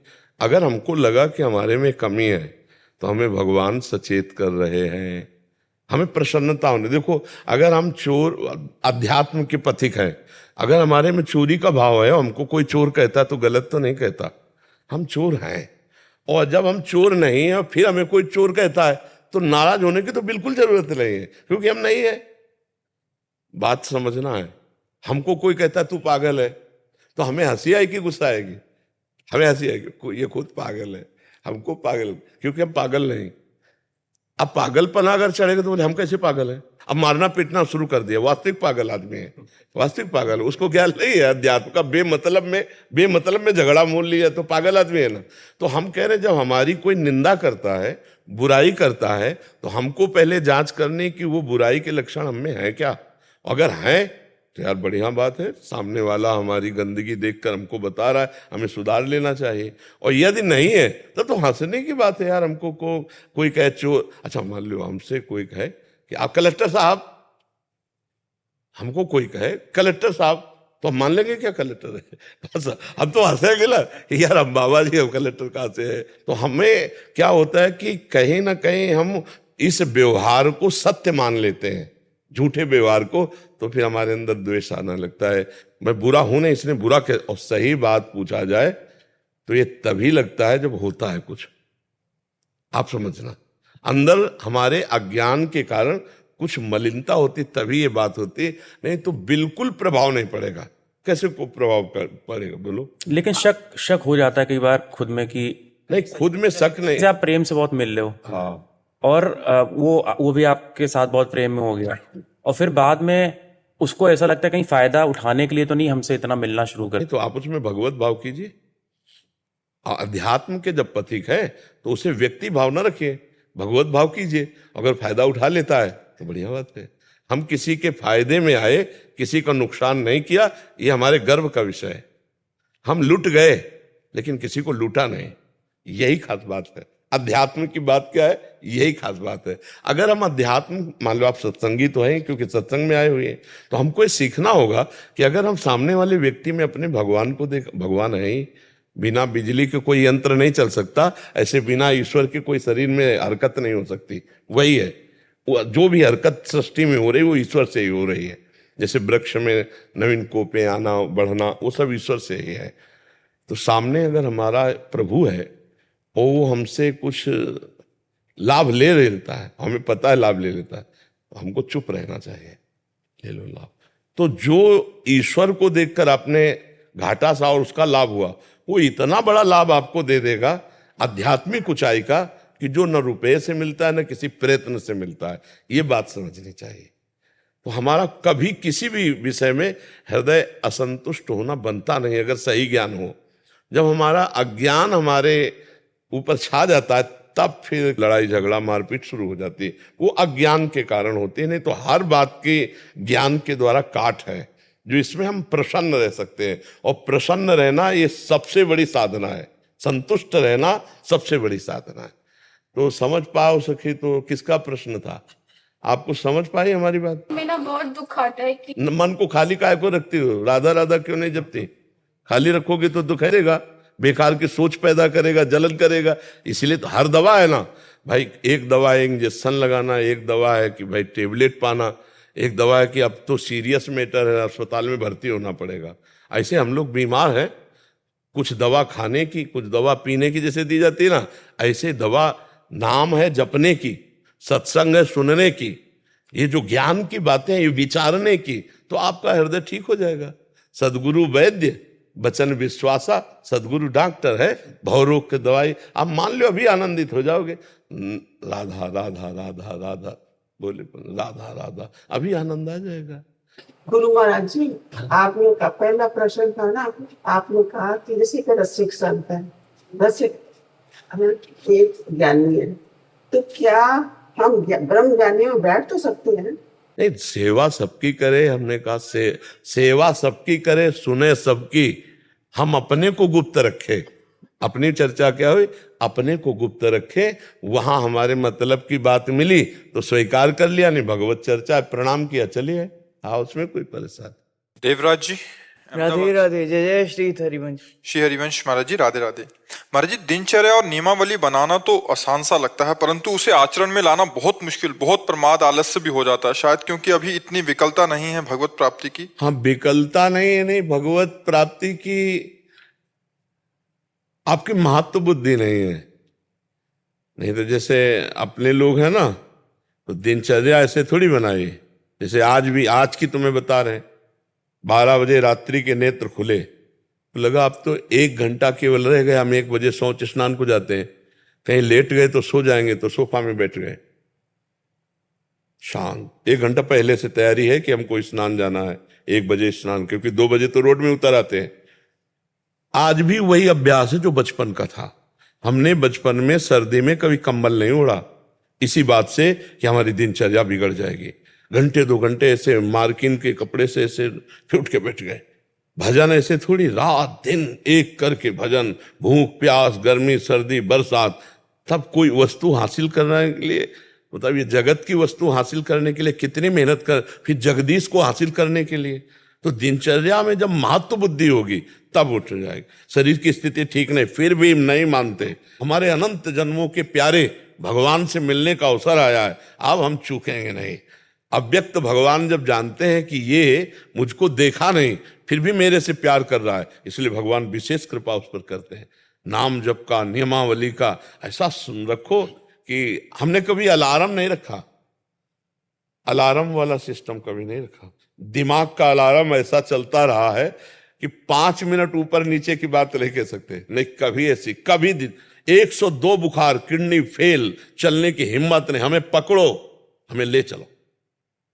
अगर हमको लगा कि हमारे में कमी है तो हमें भगवान सचेत कर रहे हैं, हमें प्रसन्नता होने। देखो, अगर हम चोर, अध्यात्म के पथिक हैं, अगर हमारे में चोरी का भाव है, हमको कोई चोर कहता तो गलत तो नहीं कहता, हम चोर हैं। और जब हम चोर नहीं है फिर हमें कोई चोर कहता है तो नाराज होने की तो बिल्कुल जरूरत नहीं है, क्योंकि हम नहीं है। बात समझना है। हमको कोई कहता तू पागल है तो हमें हंसी आएगी कि गुस्सा आएगी? हमें हंसी आएगी, ये खुद पागल है, हमको पागल, क्योंकि हम पागल नहीं। अब पागलपना अगर चढ़ेगा तो बोले हम कैसे पागल है, अब मारना पीटना शुरू कर दिया, वास्तविक पागल आदमी है, वास्तविक पागल। उसको ख्याल नहीं है अध्यात्म का, बेमतलब में झगड़ा मोल लिया तो पागल आदमी है ना। तो हम कह रहे जब हमारी कोई निंदा करता है, बुराई करता है, तो हमको पहले जांच करनी कि वो बुराई के लक्षण हम में है क्या। अगर है तो यार बढ़िया बात है, सामने वाला हमारी गंदगी देखकर हमको बता रहा है, हमें सुधार लेना चाहिए। और यदि नहीं है तब तो हंसने की बात है यार। हमको कोई कहे चोर, अच्छा मान लो हमसे कोई कहे कि आप कलेक्टर साहब, हमको कोई कहे कलेक्टर साहब, तो हम मान लेंगे क्या कलेक्टर है? बस हम तो हंसेंगे ना यार, हम बाबा जी, हम कलेक्टर कहाँ से है। तो हमें क्या होता है कि कहीं ना कहीं हम इस व्यवहार को सत्य मान लेते हैं, झूठे व्यवहार को, तो फिर हमारे अंदर द्वेष आने लगता है। मैं बुरा हूं नहीं, इसने बुरा कह, और सही बात पूछा जाए तो ये तभी लगता है जब होता है कुछ। आप समझना, अंदर हमारे अज्ञान के कारण कुछ मलिनता होती तभी ये बात होती, नहीं तो बिल्कुल प्रभाव नहीं पड़ेगा। कैसे को प्रभाव पड़ेगा बोलो? लेकिन शक हो जाता है कई बार खुद में कि नहीं, खुद में शक नहीं। जैसे आप प्रेम से बहुत मिल रहे हो, हाँ, और वो भी आपके साथ बहुत प्रेम में हो गया, और फिर बाद में उसको ऐसा लगता है कहीं फायदा उठाने के लिए तो नहीं हमसे इतना मिलना शुरू कर। नहीं तो आप उसमें भगवत भाव कीजिए। अध्यात्म के जब पथिक है तो उसे व्यक्ति भाव न रखिए, भगवत भाव कीजिए। अगर फायदा उठा लेता है तो बढ़िया बात है। हम किसी के फायदे में आए, किसी का नुकसान नहीं किया, ये हमारे गर्व का विषय है। हम लूट गए लेकिन किसी को लूटा नहीं, यही खास बात है। अध्यात्म की बात क्या है, यही खास बात है। अगर हम अध्यात्म, मान लो आप सत्संगी तो हैं क्योंकि सत्संग में आए हुए हैं, तो हमको ये सीखना होगा कि अगर हम सामने वाले व्यक्ति में अपने भगवान को देख, भगवान है ही, बिना बिजली के कोई यंत्र नहीं चल सकता, ऐसे बिना ईश्वर के कोई शरीर में हरकत नहीं हो सकती। वही है, जो भी हरकत सृष्टि में हो रही है वो ईश्वर से ही हो रही है। जैसे वृक्ष में नवीन कोपे आना बढ़ना, वो सब ईश्वर से ही है। तो सामने अगर हमारा प्रभु है और वो हमसे कुछ लाभ ले लेता है, हमें पता है लाभ ले लेता है, तो हमको चुप रहना चाहिए, ले लो लाभ। तो जो ईश्वर को देखकर आपने घाटा सा और उसका लाभ हुआ, वो इतना बड़ा लाभ आपको दे देगा आध्यात्मिक ऊंचाई का कि जो न रुपये से मिलता है न किसी प्रयत्न से मिलता है। ये बात समझनी चाहिए। तो हमारा कभी किसी भी विषय में हृदय असंतुष्ट होना बनता नहीं अगर सही ज्ञान हो। जब हमारा अज्ञान हमारे ऊपर छा जाता है तब फिर लड़ाई झगड़ा मारपीट शुरू हो जाती है। वो अज्ञान के कारण होती है, नहीं तो हर बात के ज्ञान के द्वारा काट है जो इसमें हम प्रसन्न रह सकते हैं। और प्रसन्न रहना ये सबसे बड़ी साधना है, संतुष्ट रहना सबसे बड़ी साधना है। तो समझ पाओ सखी, तो किसका प्रश्न था? आपको समझ पाई हमारी बात? मेरा बहुत दुख आता है कि मन को खाली काहे को रखती हो? राधा राधा क्यों नहीं जपती? खाली रखोगे तो दुख रहेगा, बेकार की सोच पैदा करेगा, जलन करेगा। इसीलिए तो हर दवा है ना भाई, एक दवा है इंजेक्शन लगाना, एक दवा है कि भाई टेबलेट पाना, एक दवा है कि अब तो सीरियस मैटर है, अस्पताल में भर्ती होना पड़ेगा। ऐसे हम लोग बीमार हैं, कुछ दवा खाने की, कुछ दवा पीने की जैसे दी जाती है ना, ऐसे दवा नाम है जपने की, सत्संग है सुनने की, ये जो ज्ञान की बातें हैं ये विचारने की, तो आपका हृदय ठीक हो जाएगा। सदगुरु वैद्य बचन विश्वासा, सदगुरु डॉक्टर है, भवरोग की दवाई। आप मान लो अभी आनंदित हो जाओगे, राधा राधा राधा राधा बोले, राधा राधा, अभी आनंद आ जाएगा। गुरु महाराज जी, आपने का पहला प्रश्न था ना, आपने कहा कि जैसे कि रसिक संत है, रसिक एक ज्ञानी है, तो क्या हम ब्रह्म ज्ञानी में बैठ तो सकते हैं? नहीं, सेवा सबकी करे, हमने कहा सेवा सबकी करे, सुने सबकी, हम अपने को गुप्त रखे। अपनी चर्चा क्या हुई, अपने को गुप्त रखे। वहां हमारे मतलब की बात मिली तो स्वीकार कर लिया, नहीं भगवत चर्चा प्रणाम किया, चलिए। हाँ, उसमें कोई परेशान। देवराज जी, राधे राधे, जय जय श्री हरिवंश। श्री हरिवंश महाराज जी, राधे राधे। महाराज जी, दिनचर्या और नियमावली बनाना तो आसान सा लगता है, परंतु उसे आचरण में लाना बहुत मुश्किल, बहुत प्रमाद आलस्य भी हो जाता है शायद, क्योंकि अभी इतनी विकलता नहीं है भगवत प्राप्ति की। हाँ, विकलता नहीं है, नहीं भगवत प्राप्ति की आपकी महत्व बुद्धि नहीं है। नहीं तो जैसे अपने लोग हैं ना, तो दिनचर्या ऐसे थोड़ी बनाई। जैसे आज की तुम्हें बता रहे हैं, 12 बजे रात्रि के नेत्र खुले, तो लगा अब तो 1 घंटा केवल रह गया, हम 1 बजे शौच स्नान को जाते हैं, कहीं लेट गए तो सो जाएंगे, तो सोफा में बैठ गए शांत। 1 घंटा पहले से तैयारी है कि हमको स्नान जाना है, 1 बजे स्नान, क्योंकि 2 बजे तो रोड में उतर आते हैं। आज भी वही अभ्यास है जो बचपन का था। हमने बचपन में सर्दी में कभी कंबल नहीं ओढ़ा, इसी बात से कि हमारी दिनचर्या बिगड़ जाएगी। घंटे 2 घंटे ऐसे मार्किन के कपड़े से ऐसे उठ के बैठ गए। भजन ऐसे थोड़ी, रात दिन एक करके भजन, भूख प्यास गर्मी सर्दी बरसात, तब कोई वस्तु हासिल करने के लिए, मतलब ये जगत की वस्तु हासिल करने के लिए कितनी मेहनत कर, फिर जगदीश को हासिल करने के लिए। तो दिनचर्या में जब महत्व बुद्धि होगी तब उठ जाएगी। शरीर की स्थिति ठीक नहीं, फिर भी नहीं मानते। हमारे अनंत जन्मों के प्यारे भगवान से मिलने का अवसर आया है, अब हम चूकेंगे नहीं। अव्यक्त भगवान जब जानते हैं कि ये मुझको देखा नहीं फिर भी मेरे से प्यार कर रहा है, इसलिए भगवान विशेष कृपा उस पर करते हैं। नाम जप का, नियमावली का ऐसा सुन रखो कि हमने कभी अलार्म नहीं रखा, अलार्म वाला सिस्टम कभी नहीं रखा। दिमाग का अलार्म ऐसा चलता रहा है कि 5 मिनट ऊपर नीचे की बात नहीं कह सकते, नहीं कभी ऐसी, कभी 102 बुखार, किडनी फेल, चलने की हिम्मत नहीं, हमें पकड़ो, हमें ले चलो।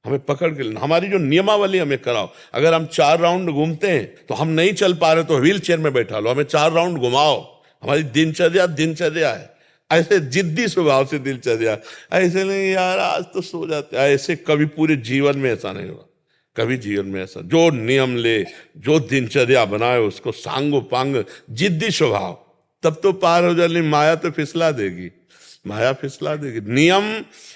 हमें पकड़ के लेना, हमारी जो नियमावली हमें कराओ। अगर हम 4 राउंड घूमते हैं तो हम नहीं चल पा रहे तो व्हील चेयर में बैठा लो, हमें 4 राउंड घुमाओ। हमारी दिनचर्या है। ऐसे जिद्दी स्वभाव से दिनचर्या, ऐसे नहीं यार आज तो सो जाते, ऐसे कभी पूरे जीवन में ऐसा नहीं होगा। कभी जीवन में ऐसा जो नियम ले, जो दिनचर्या बनाए, उसको सांगो पांग जिद्दी स्वभाव, तब तो पार हो जाए। माया तो फिसला देगी, माया फिसला देगी। नियम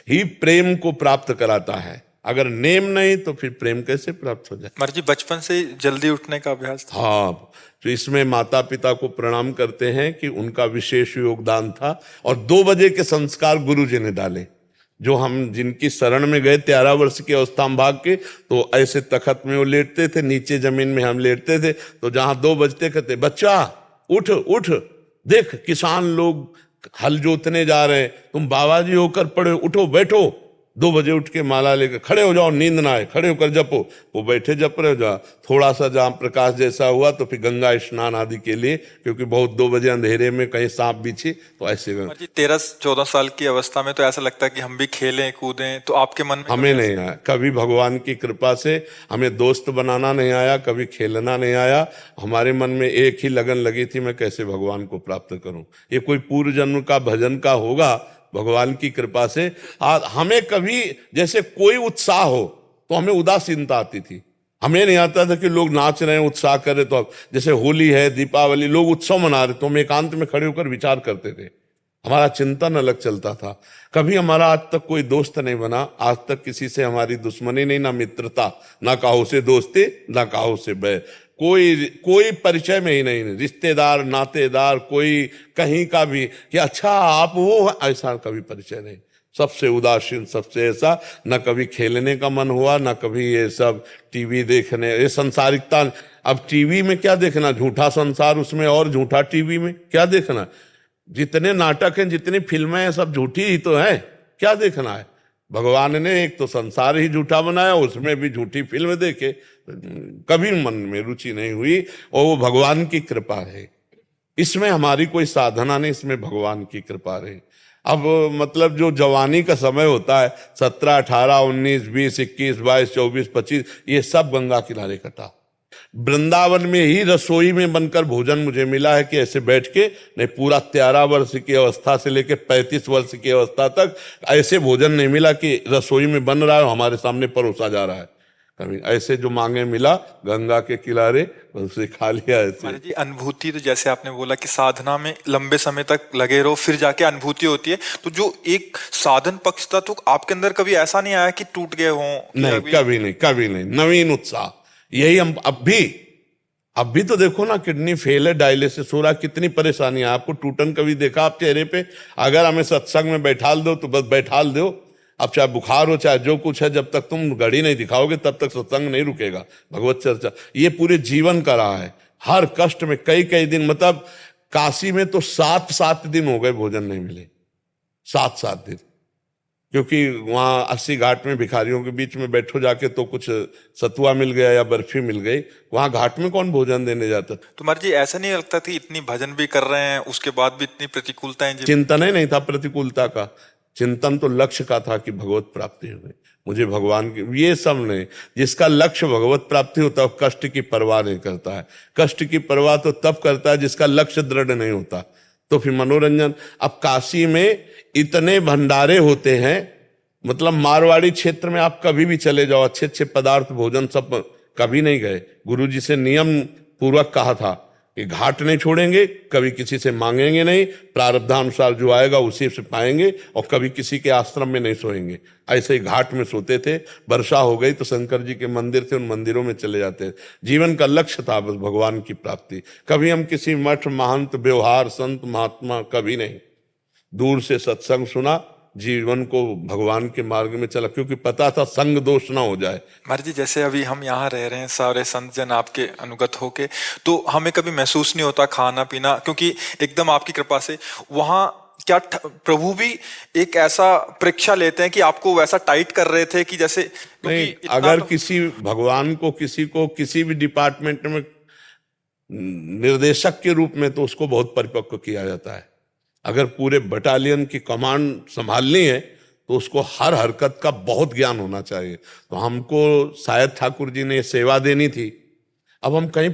ही प्रेम को प्राप्त कराता है, अगर नेम नहीं तो फिर प्रेम कैसे प्राप्त हो जाए। महाराज जी बचपन से जल्दी उठने का अभ्यास था। हाँ, तो इसमें माता पिता को प्रणाम करते हैं कि उनका विशेष योगदान था। और 2 बजे के संस्कार गुरु जी ने डाले। जो हम जिनकी शरण में गए 13 वर्ष की अवस्था में भाग के, तो ऐसे तखत में वो लेटते थे, नीचे जमीन में हम लेटते थे। तो जहां 2 बजते कहते, बच्चा उठ उठ, देख किसान लोग हल जोतने जा रहे हैं, तुम बाबा जी होकर पड़े, उठो बैठो। 2 बजे उठ के माला लेकर खड़े हो जाओ, नींद ना आए, खड़े होकर जपो। वो बैठे जप रहे हो जा, थोड़ा सा जहां प्रकाश जैसा हुआ तो फिर गंगा स्नान आदि के लिए, क्योंकि बहुत 2 बजे अंधेरे में कहीं सांप बिछे तो ऐसे। महाराज जी 13-14 साल की अवस्था में तो ऐसा लगता है कि हम भी खेलें कूदें, तो आपके मन में हमें नहीं आया कभी, भगवान की कृपा से हमें दोस्त बनाना नहीं आया, कभी खेलना नहीं आया। हमारे मन में एक ही लगन लगी थी, मैं कैसे भगवान को प्राप्त करूं। ये कोई पूर्व जन्म का भजन का होगा, भगवान की कृपा से। हमें कभी जैसे कोई उत्साह हो तो हमें उदासीनता आती थी। हमें नहीं आता था कि लोग नाच रहे हैं, उत्साह कर रहे, तो अब जैसे होली है, दीपावली, लोग उत्सव मना रहे, तो हम एकांत में खड़े होकर विचार करते थे। हमारा चिंतन अलग चलता था। कभी हमारा आज तक कोई दोस्त नहीं बना, आज तक किसी से हमारी दुश्मनी नहीं, ना मित्रता, ना काहो से दोस्ती, ना काहो से बैर, कोई परिचय में ही नहीं, रिश्तेदार नातेदार कोई कहीं का भी कि अच्छा आप वो, ऐसा कभी परिचय नहीं। सबसे उदासीन, सबसे ऐसा, न कभी खेलने का मन हुआ, न कभी ये सब टीवी देखने, ये संसारिकता। अब टीवी में क्या देखना, झूठा संसार उसमें और झूठा टीवी में क्या देखना। जितने नाटक हैं, जितनी फिल्में हैं, सब झूठी ही तो है, क्या देखना है। भगवान ने एक तो संसार ही झूठा बनाया, उसमें भी झूठी फिल्म देखे, कभी मन में रुचि नहीं हुई। और वो भगवान की कृपा है, इसमें हमारी कोई साधना नहीं, इसमें भगवान की कृपा रही। अब मतलब जो जवानी का समय होता है, 17, 18, 19, 20, 21, 22, 24, 25, ये सब गंगा किनारे कटा। वृंदावन में ही रसोई में बनकर भोजन मुझे मिला है कि ऐसे बैठ के नहीं, पूरा 13 वर्ष की अवस्था से लेकर 35 वर्ष की अवस्था तक ऐसे भोजन नहीं मिला कि रसोई में बन रहा है हमारे सामने परोसा जा रहा है। कभी ऐसे जो मांगे मिला गंगा के किनारे, उसे खा लिया। ऐसे महाराज जी अनुभूति, तो जैसे आपने बोला कि साधना में लंबे समय तक लगे रहो, फिर जाके अनुभूति होती है, तो जो एक साधन पक्ष था, तो आपके अंदर कभी ऐसा नहीं आया कि टूट गए हों? नहीं, कभी नहीं। नवीन उत्साह, यही हम अब भी तो देखो ना, किडनी फेल है, डायलिसिस हो रहा, कितनी परेशानी है। आपको टूटन कभी देखा आप चेहरे पे? अगर हमें सत्संग में बैठाल दो तो बस बैठाल दो। अब चाहे बुखार हो चाहे जो कुछ है, जब तक तुम घड़ी नहीं दिखाओगे तब तक सत्संग नहीं रुकेगा, भगवत चर्चा। ये पूरे जीवन का रहा है, हर कष्ट में कई दिन, मतलब काशी में तो 7 दिन हो गए भोजन नहीं मिले, 7 दिन, क्योंकि वहां 80 घाट में भिखारियों के बीच में बैठो जाके तो कुछ सतुआ मिल गया या बर्फी मिल गई, वहां घाट में कौन भोजन देने जाता। तो महाराज जी ऐसा नहीं लगता कि इतनी भजन भी कर रहे हैं, उसके बाद भी इतनी प्रतिकूलताएं? चिंतन ही नहीं था प्रतिकूलता का, चिंतन तो लक्ष्य का था कि भगवत प्राप्ति हो, मुझे भगवान की, ये सब नहीं। जिसका लक्ष्य भगवत प्राप्ति होता है कष्ट की परवाह नहीं करता है। कष्ट की परवाह तो तब करता है जिसका लक्ष्य दृढ़ नहीं होता। तो फिर मनोरंजन, अब काशी में इतने भंडारे होते हैं, मतलब मारवाड़ी क्षेत्र में आप कभी भी चले जाओ, अच्छे पदार्थ भोजन सब, कभी नहीं गए। गुरुजी से नियम पूर्वक कहा था कि घाट नहीं छोड़ेंगे, कभी किसी से मांगेंगे नहीं, प्रारब्धानुसार जो आएगा उसी से पाएंगे, और कभी किसी के आश्रम में नहीं सोएंगे। ऐसे ही घाट में सोते थे। वर्षा हो गई तो शंकर जी के मंदिर थे, उन मंदिरों में चले जाते। जीवन का लक्ष्य था बस भगवान की प्राप्ति। कभी हम किसी मठ महंत व्यवहार संत महात्मा कभी नहीं, दूर से सत्संग सुना, जीवन को भगवान के मार्ग में चला, क्योंकि पता था संग दोष ना हो जाए। महाराज जी जैसे अभी हम यहाँ रह रहे हैं, सारे संत जन आपके अनुगत होके, तो हमें कभी महसूस नहीं होता खाना पीना, क्योंकि एकदम आपकी कृपा से वहाँ क्या प्रभु भी एक ऐसा परीक्षा लेते हैं कि आपको वैसा टाइट कर रहे थे कि जैसे नहीं, अगर किसी भगवान को किसी भी डिपार्टमेंट में निर्देशक के रूप में, तो उसको बहुत परिपक्व किया जाता है। अगर पूरे बटालियन की कमांड संभालनी है तो उसको हर हरकत का बहुत ज्ञान होना चाहिए। तो हमको शायद ठाकुर जी ने सेवा देनी थी। अब हम कहीं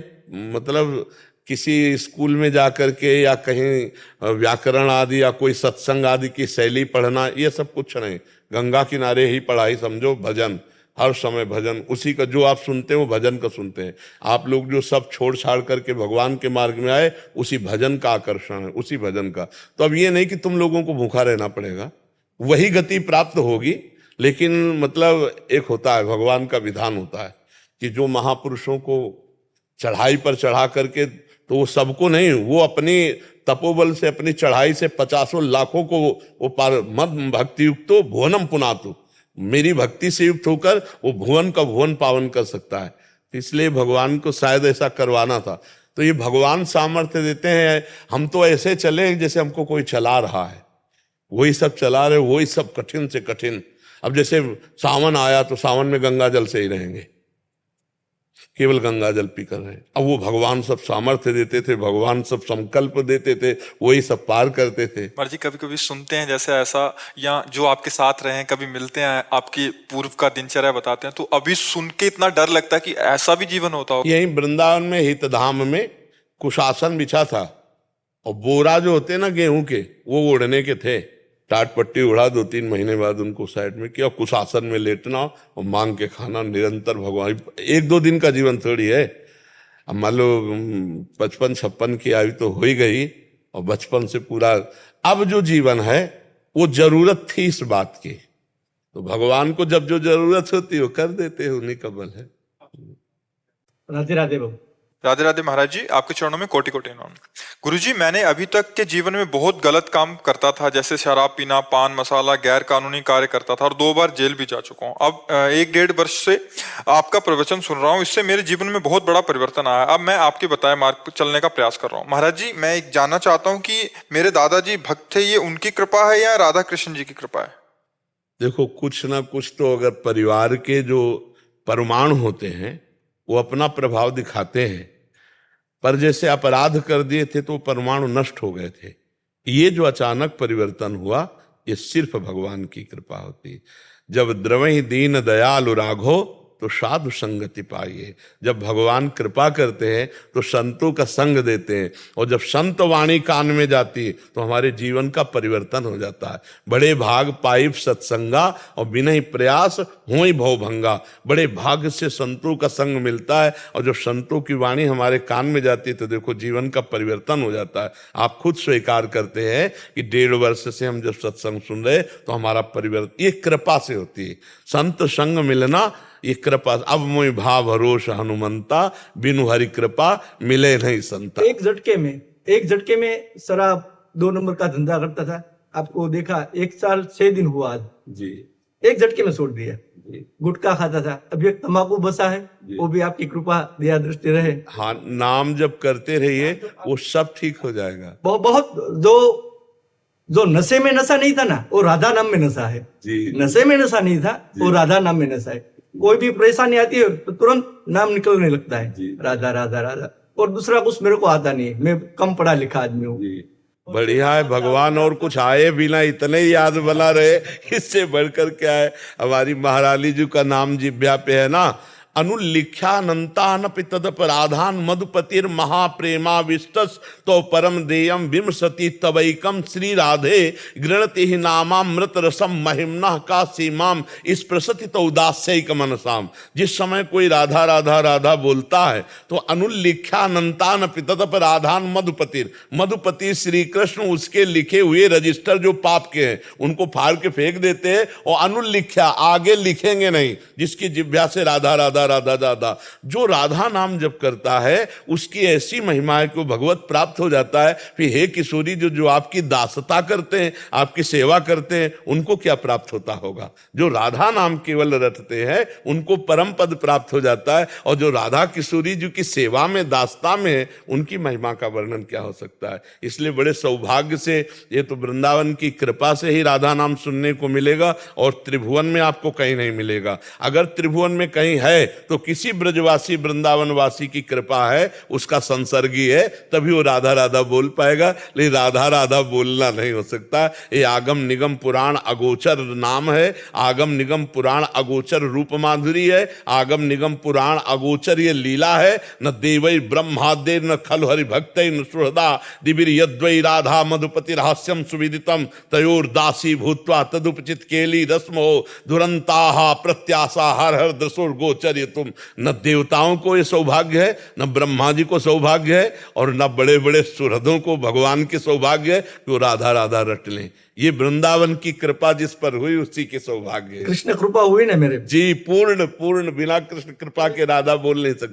मतलब किसी स्कूल में जा कर के या कहीं व्याकरण आदि या कोई सत्संग आदि की शैली पढ़ना, ये सब कुछ नहीं। गंगा किनारे ही पढ़ाई समझो, भजन, हर समय भजन, उसी का जो आप सुनते हैं वो भजन का सुनते हैं। आप लोग जो सब छोड़ छाड़ करके भगवान के मार्ग में आए, उसी भजन का आकर्षण है, उसी भजन का। तो अब ये नहीं कि तुम लोगों को भूखा रहना पड़ेगा, वही गति प्राप्त होगी। लेकिन मतलब एक होता है, भगवान का विधान होता है कि जो महापुरुषों को चढ़ाई पर चढ़ा करके, तो वो सबको नहीं, वो अपनी तपोबल से, अपनी चढ़ाई से 50 लाखों को वो पार मद भक्ति युक्तो भुवनम पुनातु, मेरी भक्ति से युक्त होकर वो भुवन का भुवन पावन कर सकता है। तो इसलिए भगवान को शायद ऐसा करवाना था। तो ये भगवान सामर्थ्य देते हैं। हम तो ऐसे चले जैसे हमको कोई चला रहा है, वही सब चला रहे, वही सब कठिन से कठिन। अब जैसे सावन आया तो सावन में गंगा जल से ही रहेंगे, केवल गंगा जल पी कर रहे। अब वो भगवान सब सामर्थ्य देते थे, भगवान सब संकल्प देते थे, वही सब पार करते थे। महाराज जी कभी कभी सुनते हैं जैसे ऐसा, या जो आपके साथ रहे हैं कभी मिलते हैं, आपकी पूर्व का दिनचर्या बताते हैं, तो अभी सुन के इतना डर लगता है कि ऐसा भी जीवन होता हो। यही वृंदावन में हितधाम में कुशासन बिछा था, और बोरा जो होते ना गेहूं के, वो ओढ़ने के थे। टाट पट्टी उड़ा, 2-3 महीने बाद उनको साइड में किया, कुशासन में लेटना और मांग के खाना निरंतर। भगवान 1-2 दिन का जीवन थोड़ी है। अब मान लो 55-56 की आयु तो हो ही गई, और बचपन से पूरा अब जो जीवन है वो जरूरत थी इस बात की। तो भगवान को जब जो जरूरत होती है वो कर देते हैं, उन्हीं का बल है। राधे राधे बाबू। राधे राधे महाराज जी, आपके चरणों में कोटि कोटि नमन। गुरुजी, मैंने अभी तक के जीवन में बहुत गलत काम करता था, जैसे शराब पीना, पान मसाला, गैर कानूनी कार्य करता था, और 2 बार जेल भी जा चुका हूँ। अब 1-1.5 वर्ष से आपका प्रवचन सुन रहा हूँ, इससे मेरे जीवन में बहुत बड़ा परिवर्तन आया। अब मैं आपके बताए मार्ग पर चलने का प्रयास कर रहा हूँ। महाराज जी, मैं एक जानना चाहता हूँ कि मेरे दादाजी भक्त थे, ये उनकी कृपा है या राधा कृष्ण जी की कृपा है? देखो, कुछ ना कुछ तो अगर परिवार के जो परमाणु होते हैं वो अपना प्रभाव दिखाते हैं। पर जैसे अपराध कर दिए थे तो परमाणु नष्ट हो गए थे। ये जो अचानक परिवर्तन हुआ, ये सिर्फ भगवान की कृपा होती है। जब द्रवहि दीन दयालु राघो तो साधु संगति पाइए। जब भगवान कृपा करते हैं तो संतों का संग देते हैं, और जब संत वाणी कान में जाती है तो हमारे जीवन का परिवर्तन हो जाता है। बड़े भाग पाइप सत्संगा और बिना प्रयास होई भव भंगा। बड़े भाग से संतों का संग मिलता है, और जब संतों की वाणी हमारे कान में जाती है तो देखो जीवन का परिवर्तन हो जाता है। आप खुद स्वीकार करते हैं कि 1.5 वर्ष से हम जब सत्संग सुन रहे तो हमारा परिवर्तन ये कृपा से होती है। संत संग मिलना ये कृपा। अब मोहि भाव भरोस हनुमंता, बिनु हरि कृपा मिले नहीं संता। एक झटके में शराब 2 नंबर का धंधा करता था, आपको देखा 1 साल 6 दिन हुआ आज जी, एक झटके में छोड़ दिया। गुटखा खाता था, अभी एक तंबाकू बसा है, वो भी आपकी कृपा दया दृष्टि रहे। हाँ, नाम जब करते रहिए वो सब ठीक हो जाएगा। बहुत जो नशे में नशा नहीं था ना, वो राधा नाम में नशा है जी। नशे में नशा नहीं था, वो राधा नाम में नशा है। कोई भी परेशानी आती है तो तुरंत नाम निकलने लगता है, राधा राधा राधा। और दूसरा कुछ मेरे को आता नहीं है, मैं कम पढ़ा लिखा आदमी हूँ। बढ़िया है, भगवान और कुछ आए बिना इतने ही याद बना रहे, इससे बढ़कर क्या है। हमारी महारानी जी का नाम जिब्या पे है ना, अनुल्लिख्यानंतानपि तदपराधान मधुपतिर महाप्रेमा विष्टस तो परम देयम विमसति तवैकम श्री राधे गृणति ही नामामृत रसम महिमना का सीमाम इस प्रसति तो उदास्यक मनसाम। जिस समय कोई राधा राधा राधा बोलता है तो अनुल्लिख्यानंतानपि तदपराधान मधुपतिर, मधुपति श्री कृष्ण उसके लिखे हुए रजिस्टर जो पाप के हैं उनको फाड़ के फेंक देते हैं, और अनुल्लिख्या आगे लिखेंगे नहीं, जिसकी जिह्वा से राधा राधा राधा राधा। जो राधा नाम जप करता है उसकी ऐसी महिमा को भगवत प्राप्त हो जाता है। फिर हे किशोरी, जो आपकी दासता करते हैं, आपकी सेवा करते हैं, उनको क्या प्राप्त होता होगा। जो राधा नाम केवल रटते हैं उनको परम पद प्राप्त हो जाता है, और जो राधा किशोरी जी की सेवा में दासता में है उनकी महिमा का वर्णन क्या हो सकता है। इसलिए बड़े सौभाग्य से ये तो वृंदावन की कृपा से ही राधा नाम सुनने को मिलेगा, और त्रिभुवन में आपको कहीं नहीं मिलेगा। अगर त्रिभुवन में कहीं है तो किसी ब्रजवासी वृंदावनवासी की कृपा है, उसका संसर्गी है, तभी वो राधा राधा बोल पाएगा। लेकिन राधा राधा बोलना नहीं हो सकता। ये आगम निगम पुराण अगोचर नाम है, आगम निगम पुराण अगोचर रूप माधुरी है, आगम निगम पुराण अगोचर ये लीला है। न देवै ब्रह्मादे न खलु हरि भक्त न सुहृदा दिविर यद्वै राधा मधुपति रहस्यम सुविदितम तयोर दासी भूत्वा तदुपचित केली रस्मो दुरंताहा प्रत्याशा हर हर दसोर गोचर्य तुम। न देवताओं को ये सौभाग्य है, न ब्रह्मा जी को सौभाग्य है, और न बड़े बड़े सुहृदों को भगवान के सौभाग्य है कि वो राधा राधा रट लें। ये वृंदावन की कृपा जिस पर हुई उसी के सौभाग्य है। कृष्ण कृपा हुई ना मेरे पे। जी, पूर्ण पूर्ण, बिना कृष्ण कृपा के राधा बोल नहीं सकते।